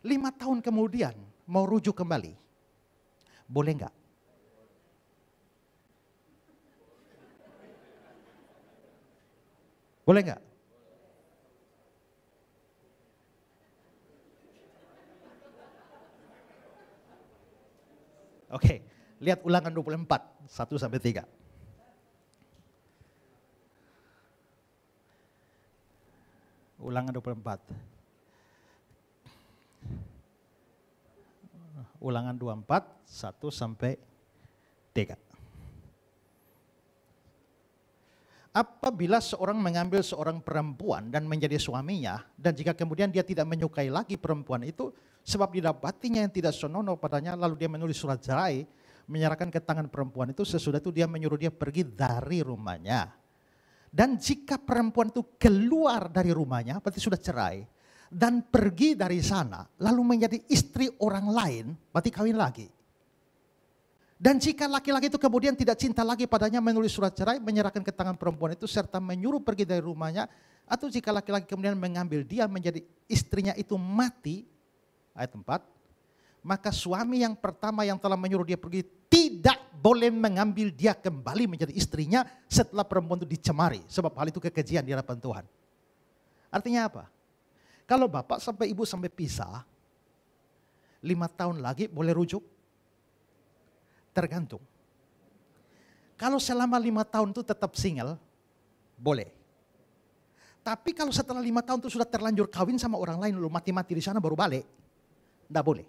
5 tahun kemudian mau rujuk kembali, boleh nggak? Boleh nggak? Oke, lihat Ulangan 24, 1-3. Ulangan 24. Ulangan 24, 1-3. Apabila seorang mengambil seorang perempuan dan menjadi suaminya, dan jika kemudian dia tidak menyukai lagi perempuan itu, sebab didapatinya yang tidak senonoh padanya, lalu dia menulis surat cerai, menyerahkan ke tangan perempuan itu, sesudah itu dia menyuruh dia pergi dari rumahnya. Dan jika perempuan itu keluar dari rumahnya, berarti sudah cerai, dan pergi dari sana, lalu menjadi istri orang lain, berarti kawin lagi. Dan jika laki-laki itu kemudian tidak cinta lagi padanya, menulis surat cerai, menyerahkan ke tangan perempuan itu, serta menyuruh pergi dari rumahnya, atau jika laki-laki kemudian mengambil dia menjadi istrinya itu mati, ayat 4, maka suami yang pertama yang telah menyuruh dia pergi tidak boleh mengambil dia kembali menjadi istrinya setelah perempuan itu dicemari, sebab hal itu kekejian di hadapan Tuhan. Artinya apa? Kalau bapak sampai ibu sampai pisah, 5 tahun lagi boleh rujuk? Tergantung. Kalau selama 5 tahun itu tetap single, boleh. Tapi kalau setelah 5 tahun itu sudah terlanjur kawin sama orang lain, lalu mati-mati di sana baru balik, enggak boleh.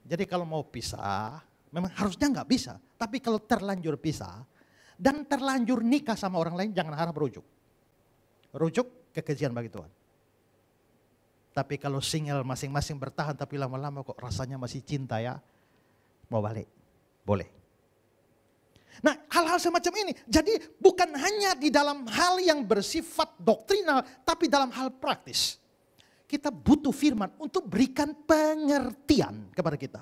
Jadi kalau mau pisah, memang harusnya enggak bisa. Tapi kalau terlanjur pisah, dan terlanjur nikah sama orang lain, jangan harap rujuk. Rujuk kekejian bagi Tuhan. Tapi kalau single masing-masing bertahan tapi lama-lama kok rasanya masih cinta ya, mau balik, boleh. Nah, hal-hal semacam ini, jadi bukan hanya di dalam hal yang bersifat doktrinal, tapi dalam hal praktis. Kita butuh firman untuk berikan pengertian kepada kita.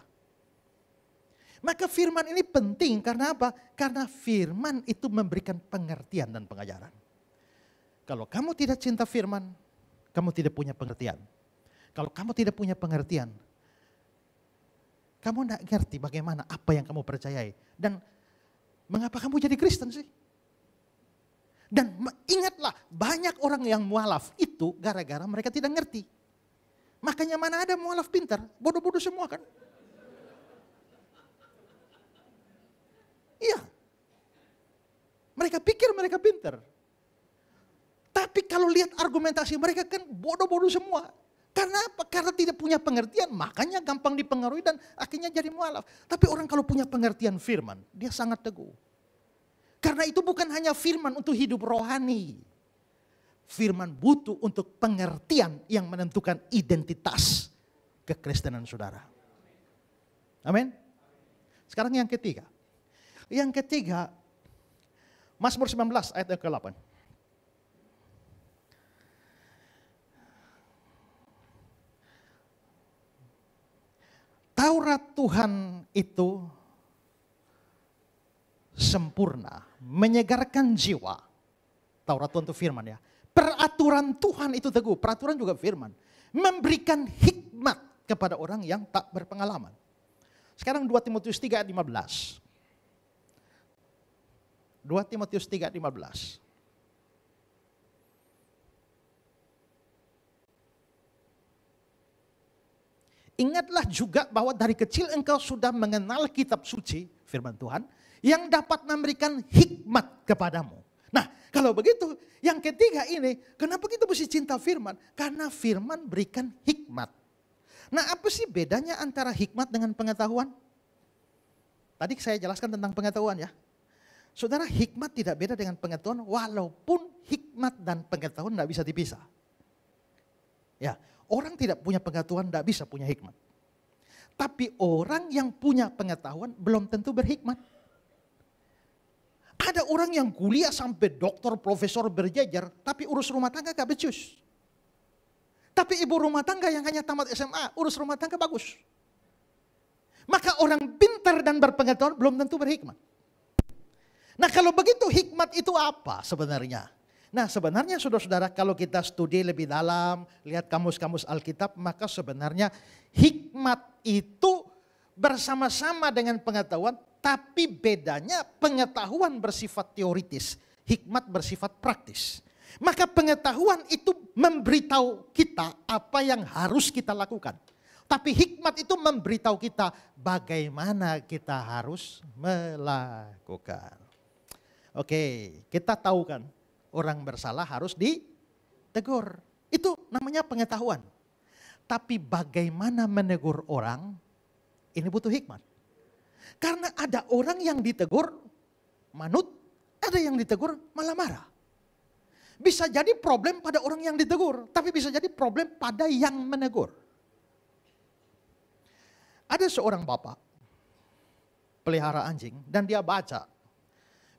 Maka firman ini penting karena apa? Karena firman itu memberikan pengertian dan pengajaran. Kalau kamu tidak cinta firman, kamu tidak punya pengertian. Kalau kamu tidak punya pengertian, kamu tidak ngerti bagaimana apa yang kamu percayai. Dan mengapa kamu jadi Kristen sih? Dan ingatlah, banyak orang yang mualaf itu gara-gara mereka tidak ngerti. Makanya mana ada mualaf pintar, bodoh-bodoh semua kan. Iya. Mereka pikir mereka pintar. Tapi kalau lihat argumentasi mereka kan bodoh-bodoh semua. Karena apa? Karena tidak punya pengertian, makanya gampang dipengaruhi dan akhirnya jadi mualaf. Tapi orang kalau punya pengertian firman, dia sangat teguh. Karena itu bukan hanya firman untuk hidup rohani. Firman butuh untuk pengertian yang menentukan identitas kekristenan saudara. Amin. Sekarang yang ketiga. Yang ketiga, Mazmur 19 ayat yang ke-8. Taurat Tuhan itu sempurna, menyegarkan jiwa. Taurat Tuhan itu firman ya. Peraturan Tuhan itu teguh, peraturan juga firman. Memberikan hikmat kepada orang yang tak berpengalaman. Sekarang 2 Timotius 3 ayat 15. 2 Timotius 3 ayat 15. Ingatlah juga bahwa dari kecil engkau sudah mengenal kitab suci, firman Tuhan, yang dapat memberikan hikmat kepadamu. Nah, kalau begitu, yang ketiga ini, kenapa kita mesti cinta firman? Karena firman berikan hikmat. Nah, apa sih bedanya antara hikmat dengan pengetahuan? Tadi saya jelaskan tentang pengetahuan ya. Saudara, hikmat tidak beda dengan pengetahuan, walaupun hikmat dan pengetahuan tidak bisa dipisah. Ya, orang tidak punya pengetahuan tidak bisa punya hikmat. Tapi orang yang punya pengetahuan belum tentu berhikmat. Ada orang yang kuliah sampai doktor, profesor berjejer, tapi urus rumah tangga gak becus. Tapi ibu rumah tangga yang hanya tamat SMA, urus rumah tangga bagus. Maka orang pintar dan berpengetahuan belum tentu berhikmat. Nah kalau begitu hikmat itu apa sebenarnya? Nah sebenarnya saudara-saudara kalau kita studi lebih dalam, lihat kamus-kamus Alkitab, maka sebenarnya hikmat itu bersama-sama dengan pengetahuan, tapi bedanya pengetahuan bersifat teoritis, hikmat bersifat praktis. Maka pengetahuan itu memberitahu kita apa yang harus kita lakukan. Tapi hikmat itu memberitahu kita bagaimana kita harus melakukan. Oke, kita tahu kan orang bersalah harus ditegur. Itu namanya pengetahuan. Tapi bagaimana menegur orang, ini butuh hikmat. Karena ada orang yang ditegur manut, ada yang ditegur malah marah. Bisa jadi problem pada orang yang ditegur, tapi bisa jadi problem pada yang menegur. Ada seorang bapak pelihara anjing dan dia baca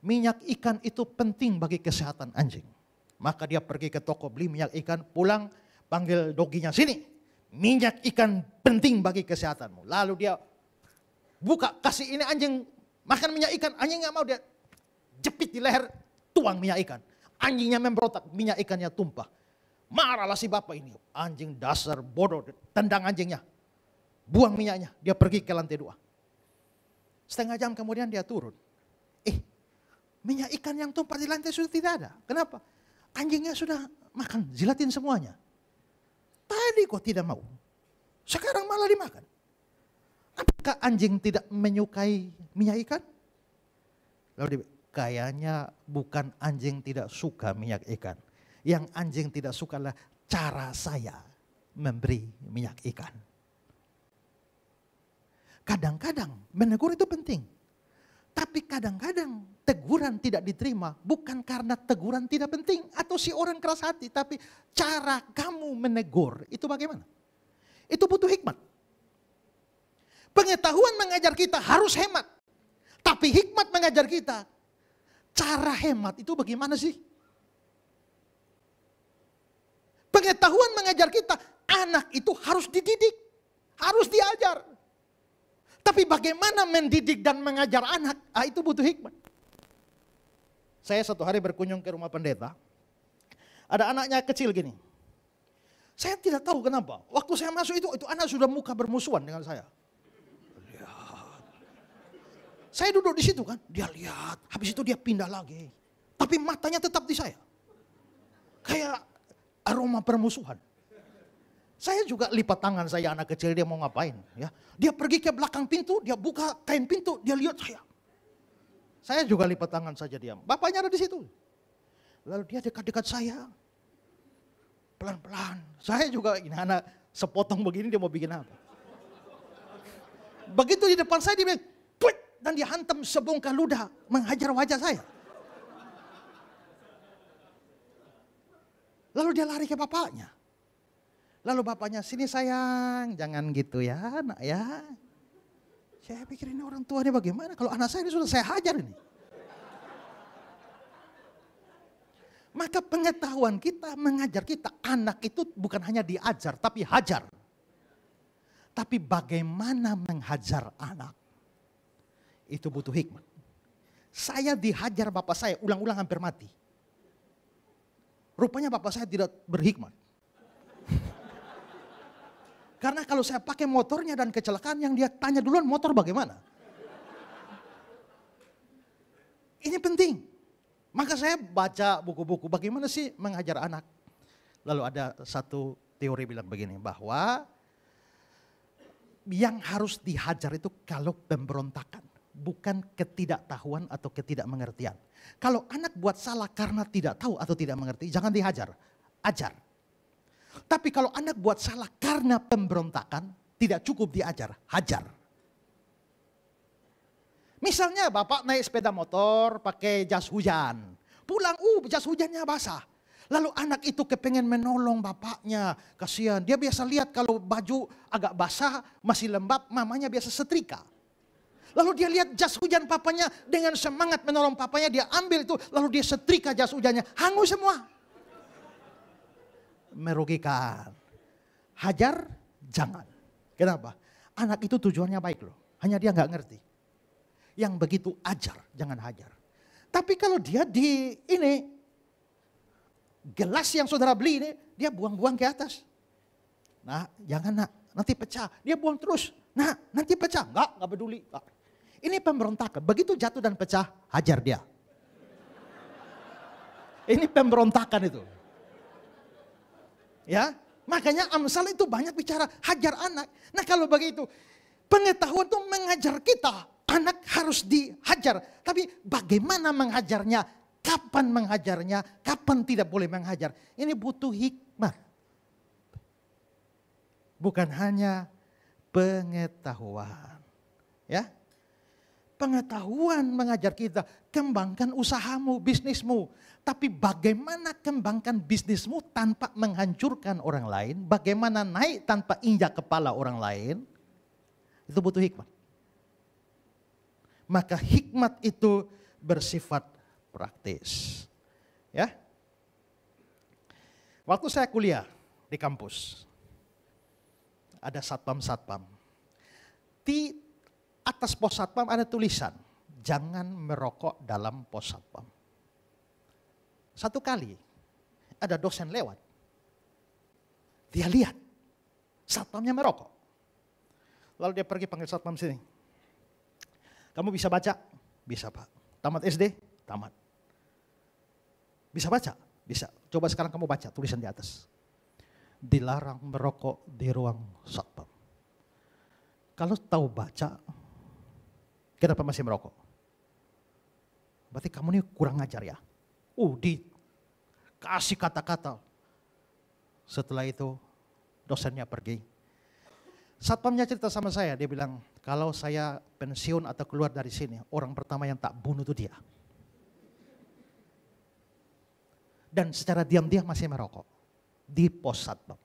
minyak ikan itu penting bagi kesehatan anjing. Maka dia pergi ke toko beli minyak ikan, pulang panggil doginya, sini. Minyak ikan penting bagi kesehatanmu. Lalu dia buka, kasih ini anjing makan minyak ikan, anjing gak mau, dia jepit di leher, tuang minyak ikan. Anjingnya memberontak, minyak ikannya tumpah. Marahlah si bapak ini, anjing dasar bodoh, tendang anjingnya. Buang minyaknya, dia pergi ke lantai 2. Setengah jam kemudian dia turun. Minyak ikan yang tumpah di lantai sudah tidak ada. Kenapa? Anjingnya sudah makan, jilatin semuanya. Tadi kok tidak mau, sekarang malah dimakan. Apakah anjing tidak menyukai minyak ikan? Lalu kayaknya bukan anjing tidak suka minyak ikan. Yang anjing tidak suka adalah cara saya memberi minyak ikan. Kadang-kadang menegur itu penting. Tapi kadang-kadang teguran tidak diterima bukan karena teguran tidak penting atau si orang keras hati. Tapi cara kamu menegur itu bagaimana? Itu butuh hikmat. Pengetahuan mengajar kita harus hemat. Tapi hikmat mengajar kita cara hemat itu bagaimana sih? Pengetahuan mengajar kita anak itu harus dididik, harus diajar. Tapi bagaimana mendidik dan mengajar anak, itu butuh hikmat. Saya satu hari berkunjung ke rumah pendeta, ada anaknya kecil gini. Saya tidak tahu kenapa, waktu saya masuk itu anak sudah muka bermusuhan dengan saya. Lihat. Saya duduk di situ kan, dia lihat, habis itu dia pindah lagi. Tapi matanya tetap di saya. Kayak aroma permusuhan. Saya juga lipat tangan saya, anak kecil, dia mau ngapain. Ya. Dia pergi ke belakang pintu, dia buka kain pintu, dia lihat saya. Saya juga lipat tangan saja diam. Bapaknya ada di situ. Lalu dia dekat-dekat saya. Pelan-pelan. Saya juga, ini anak sepotong begini dia mau bikin apa. Begitu di depan saya dia bilang, "Twit!" dan dia hantam sebongkah ludah menghajar wajah saya. Lalu dia lari ke bapaknya. Lalu bapaknya, "Sini sayang, jangan gitu ya nak ya." Saya pikir ini orang tua ini bagaimana, kalau anak saya ini sudah saya hajar ini. Maka pengetahuan kita mengajar kita, anak itu bukan hanya diajar tapi hajar. Tapi bagaimana menghajar anak, itu butuh hikmat. Saya dihajar bapak saya ulang-ulang hampir mati. Rupanya bapak saya tidak berhikmat. Karena kalau saya pakai motornya dan kecelakaan, yang dia tanya duluan motor bagaimana. Ini penting. Maka saya baca buku-buku bagaimana sih mengajar anak. Lalu ada satu teori bilang begini, bahwa yang harus dihajar itu kalau pemberontakan, bukan ketidaktahuan atau ketidakmengertian. Kalau anak buat salah karena tidak tahu atau tidak mengerti, jangan dihajar, ajar. Tapi kalau anak buat salah karena pemberontakan, tidak cukup diajar, hajar. Misalnya bapak naik sepeda motor pakai jas hujan. Pulang, jas hujannya basah. Lalu anak itu kepengen menolong bapaknya. Kasihan, dia biasa lihat kalau baju agak basah, masih lembab, mamanya biasa setrika. Lalu dia lihat jas hujan papanya, dengan semangat menolong papanya, dia ambil itu, lalu dia setrika jas hujannya, hangus semua. Merugikan. Hajar, jangan. Kenapa? Anak itu tujuannya baik loh, hanya dia nggak ngerti. Yang begitu ajar, jangan hajar. Tapi kalau dia di ini, gelas yang saudara beli ini, dia buang-buang ke atas. Nah, jangan nak, nanti pecah. Dia buang terus. Nah, nanti pecah. Enggak peduli. Enggak. Ini pemberontakan. Begitu jatuh dan pecah, hajar dia. Ini pemberontakan itu. Ya, makanya Amsal itu banyak bicara hajar anak. Nah, kalau begitu, pengetahuan itu mengajar kita. Anak harus dihajar. Tapi bagaimana mengajarnya? Kapan mengajarnya? Kapan tidak boleh mengajar? Ini butuh hikmah. Bukan hanya pengetahuan. Ya. Pengetahuan mengajar kita, kembangkan usahamu, bisnismu. Tapi bagaimana kembangkan bisnismu tanpa menghancurkan orang lain? Bagaimana naik tanpa injak kepala orang lain? Itu butuh hikmat. Maka hikmat itu bersifat praktis. Ya. Waktu saya kuliah di kampus, ada satpam-satpam. Di atas pos satpam ada tulisan, jangan merokok dalam pos satpam. Satu kali ada dosen lewat, dia lihat satpamnya merokok. Lalu dia pergi panggil satpam sini. Kamu bisa baca? Bisa Pak. Tamat SD? Tamat. Bisa baca? Bisa. Coba sekarang kamu baca tulisan di atas. Dilarang merokok di ruang satpam. Kalau tahu baca, kenapa masih merokok? Berarti kamu ini kurang ajar ya. Dikasih kata-kata. Setelah itu dosennya pergi. Satpamnya cerita sama saya, dia bilang, kalau saya pensiun atau keluar dari sini, orang pertama yang tak bunuh itu dia. Dan secara diam-diam masih merokok di pos satpam.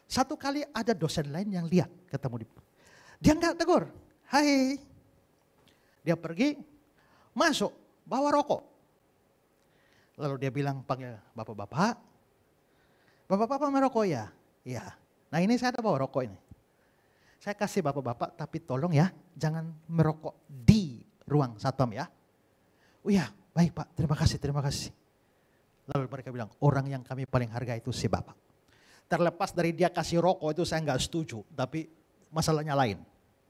Satu kali ada dosen lain yang lihat, ketemu dia nggak tegur, hai. Dia pergi, masuk, bawa rokok. Lalu dia bilang, panggil bapak-bapak, bapak-bapak merokok ya? Iya. Nah ini saya ada bawa rokok ini. Saya kasih bapak-bapak, tapi tolong ya, jangan merokok di ruang satpam ya. Oh iya, baik Pak, terima kasih, terima kasih. Lalu mereka bilang, orang yang kami paling hargai itu si Bapak. Terlepas dari dia kasih rokok itu saya nggak setuju, tapi masalahnya lain.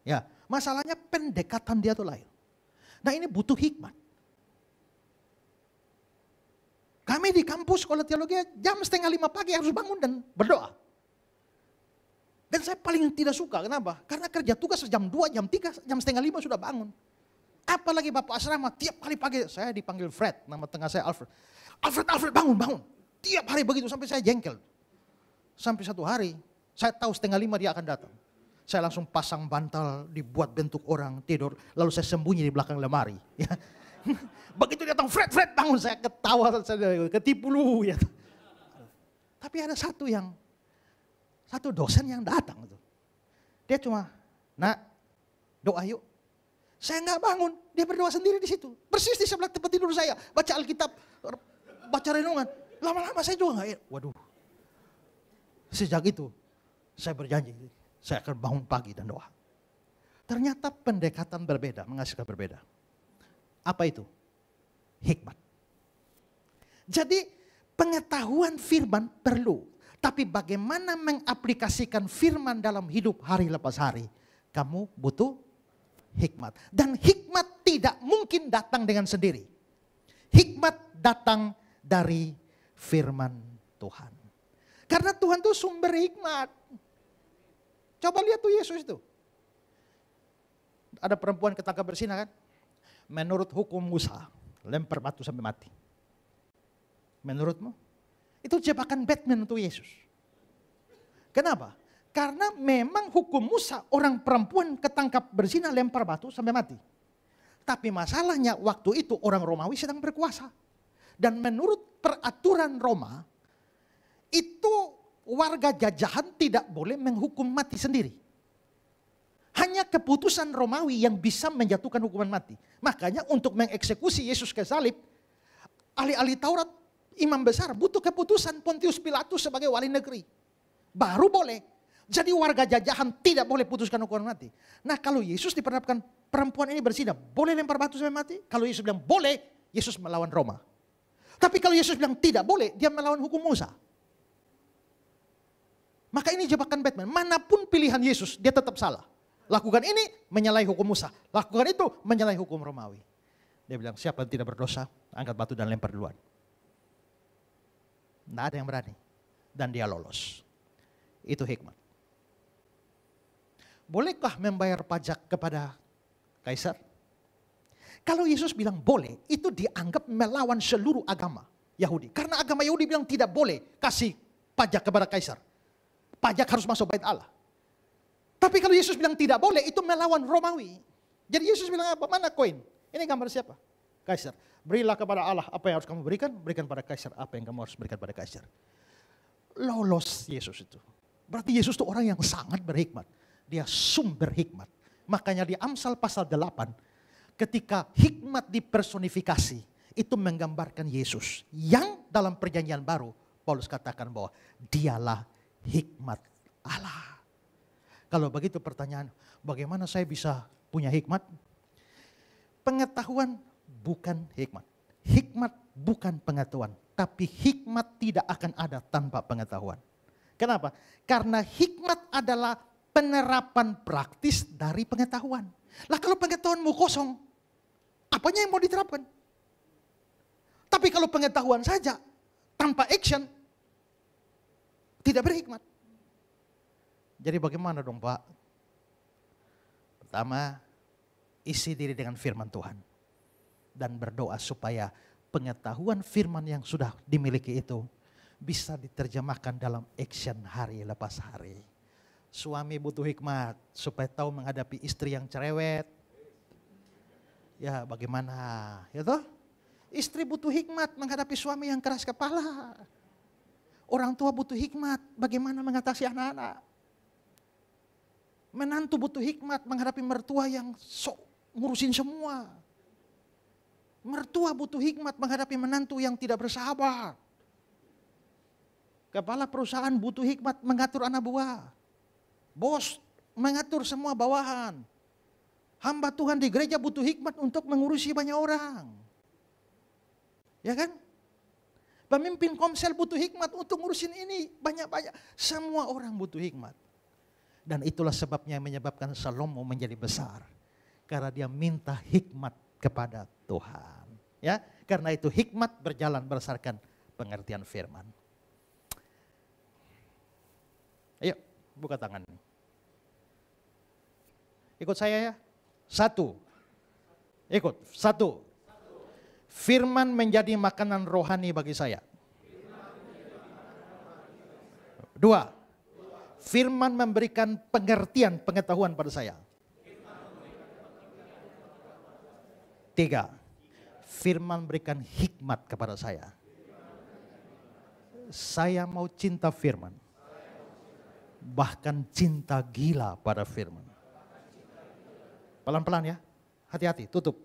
Ya, masalahnya pendekatan dia tuh lain. Nah ini butuh hikmat. Kami di kampus sekolah teologi jam 4:30 pagi harus bangun dan berdoa. Dan saya paling tidak suka, kenapa? Karena kerja tugas jam 2, jam 3, jam 4:30 sudah bangun. Apalagi Bapak asrama, tiap kali pagi saya dipanggil Fred, nama tengah saya Alfred. Alfred bangun. Tiap hari begitu sampai saya jengkel. Sampai satu hari, saya tahu 4:30 dia akan datang. Saya langsung pasang bantal, dibuat bentuk orang tidur, lalu saya sembunyi di belakang lemari. Ya. Begitu dia datang, Fred bangun, saya ketawa, saya ketipu lu. Ya. Tapi ada satu dosen yang datang. Dia cuma, nak, doa yuk. Saya nggak bangun, dia berdoa sendiri di situ. Persis di sebelah tempat tidur saya, baca Alkitab, baca renungan. Lama-lama saya juga nggak, waduh. Sejak itu, saya berjanji, saya akan bangun pagi dan doa. Ternyata pendekatan berbeda, menghasilkan berbeda. Apa itu? Hikmat. Jadi pengetahuan firman perlu. Tapi bagaimana mengaplikasikan firman dalam hidup hari lepas hari? Kamu butuh hikmat. Dan hikmat tidak mungkin datang dengan sendiri. Hikmat datang dari firman Tuhan. Karena Tuhan itu sumber hikmat. Coba lihat tuh Yesus itu. Ada perempuan ketangkap berzina kan? Menurut hukum Musa, lempar batu sampai mati. Menurutmu? Itu jebakan Batman untuk Yesus. Kenapa? Karena memang hukum Musa, orang perempuan ketangkap berzina lempar batu sampai mati. Tapi masalahnya waktu itu orang Romawi sedang berkuasa. Dan menurut peraturan Roma, itu warga jajahan tidak boleh menghukum mati sendiri. Hanya keputusan Romawi yang bisa menjatuhkan hukuman mati. Makanya untuk mengeksekusi Yesus ke salib, ahli-ahli Taurat, imam besar butuh keputusan Pontius Pilatus sebagai wali negeri. Baru boleh. Jadi warga jajahan tidak boleh putuskan hukuman mati. Nah kalau Yesus diperhadapkan perempuan ini berzina, boleh lempar batu sampai mati? Kalau Yesus bilang boleh, Yesus melawan Roma. Tapi kalau Yesus bilang tidak boleh, dia melawan hukum Musa. Maka ini jebakan Batman. Manapun pilihan Yesus, dia tetap salah. Lakukan ini, menyalahi hukum Musa. Lakukan itu, menyalahi hukum Romawi. Dia bilang, siapa yang tidak berdosa, angkat batu dan lempar duluan. Tidak ada yang berani. Dan dia lolos. Itu hikmat. Bolehkah membayar pajak kepada kaisar? Kalau Yesus bilang boleh, itu dianggap melawan seluruh agama Yahudi. Karena agama Yahudi bilang tidak boleh kasih pajak kepada kaisar. Pajak harus masuk bait Allah. Tapi kalau Yesus bilang tidak boleh, itu melawan Romawi. Jadi Yesus bilang apa? Mana koin? Ini gambar siapa? Kaisar. Berilah kepada Allah apa yang harus kamu berikan, berikan pada kaisar apa yang kamu harus berikan pada kaisar. Lolos Yesus itu. Berarti Yesus itu orang yang sangat berhikmat. Dia sumber hikmat. Makanya di Amsal pasal 8, ketika hikmat dipersonifikasi, itu menggambarkan Yesus. Yang dalam perjanjian baru, Paulus katakan bahwa dialah hikmat Allah. Kalau begitu pertanyaan, bagaimana saya bisa punya hikmat? Pengetahuan bukan hikmat. Hikmat bukan pengetahuan. Tapi hikmat tidak akan ada tanpa pengetahuan. Kenapa? Karena hikmat adalah penerapan praktis dari pengetahuan. Lah kalau pengetahuanmu kosong, apanya yang mau diterapkan? Tapi kalau pengetahuan saja, tanpa action, tidak berhikmat. Jadi bagaimana dong Pak? Pertama, isi diri dengan firman Tuhan. Dan berdoa supaya pengetahuan firman yang sudah dimiliki itu bisa diterjemahkan dalam action hari lepas hari. Suami butuh hikmat supaya tahu menghadapi istri yang cerewet. Ya bagaimana? Ya toh? Istri butuh hikmat menghadapi suami yang keras kepala. Orang tua butuh hikmat bagaimana mengatasi anak-anak. Menantu butuh hikmat menghadapi mertua yang sok ngurusin semua. Mertua butuh hikmat menghadapi menantu yang tidak bersahabat. Kepala perusahaan butuh hikmat mengatur anak buah. Bos mengatur semua bawahan. Hamba Tuhan di gereja butuh hikmat untuk mengurusi banyak orang. Ya kan? Pemimpin komsel butuh hikmat untuk ngurusin ini banyak-banyak. Semua orang butuh hikmat. Dan itulah sebabnya yang menyebabkan Salomo menjadi besar. Karena dia minta hikmat kepada Tuhan. Ya, karena itu hikmat berjalan berdasarkan pengertian firman. Ayo, buka tangan. Ikut saya ya. 1. Ikut. 1. Firman menjadi makanan rohani bagi saya. 2. Firman memberikan pengertian, pengetahuan pada saya. 3. Firman memberikan hikmat kepada saya. Saya mau cinta firman. Bahkan cinta gila pada firman. Pelan-pelan ya. Hati-hati, tutup.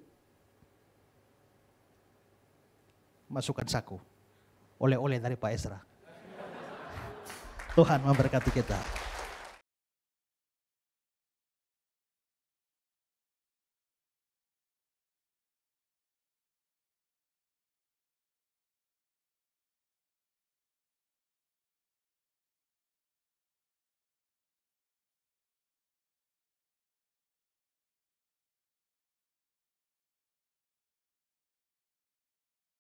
Masukkan saku. Oleh-oleh dari Pak Ezra. Tuhan memberkati kita.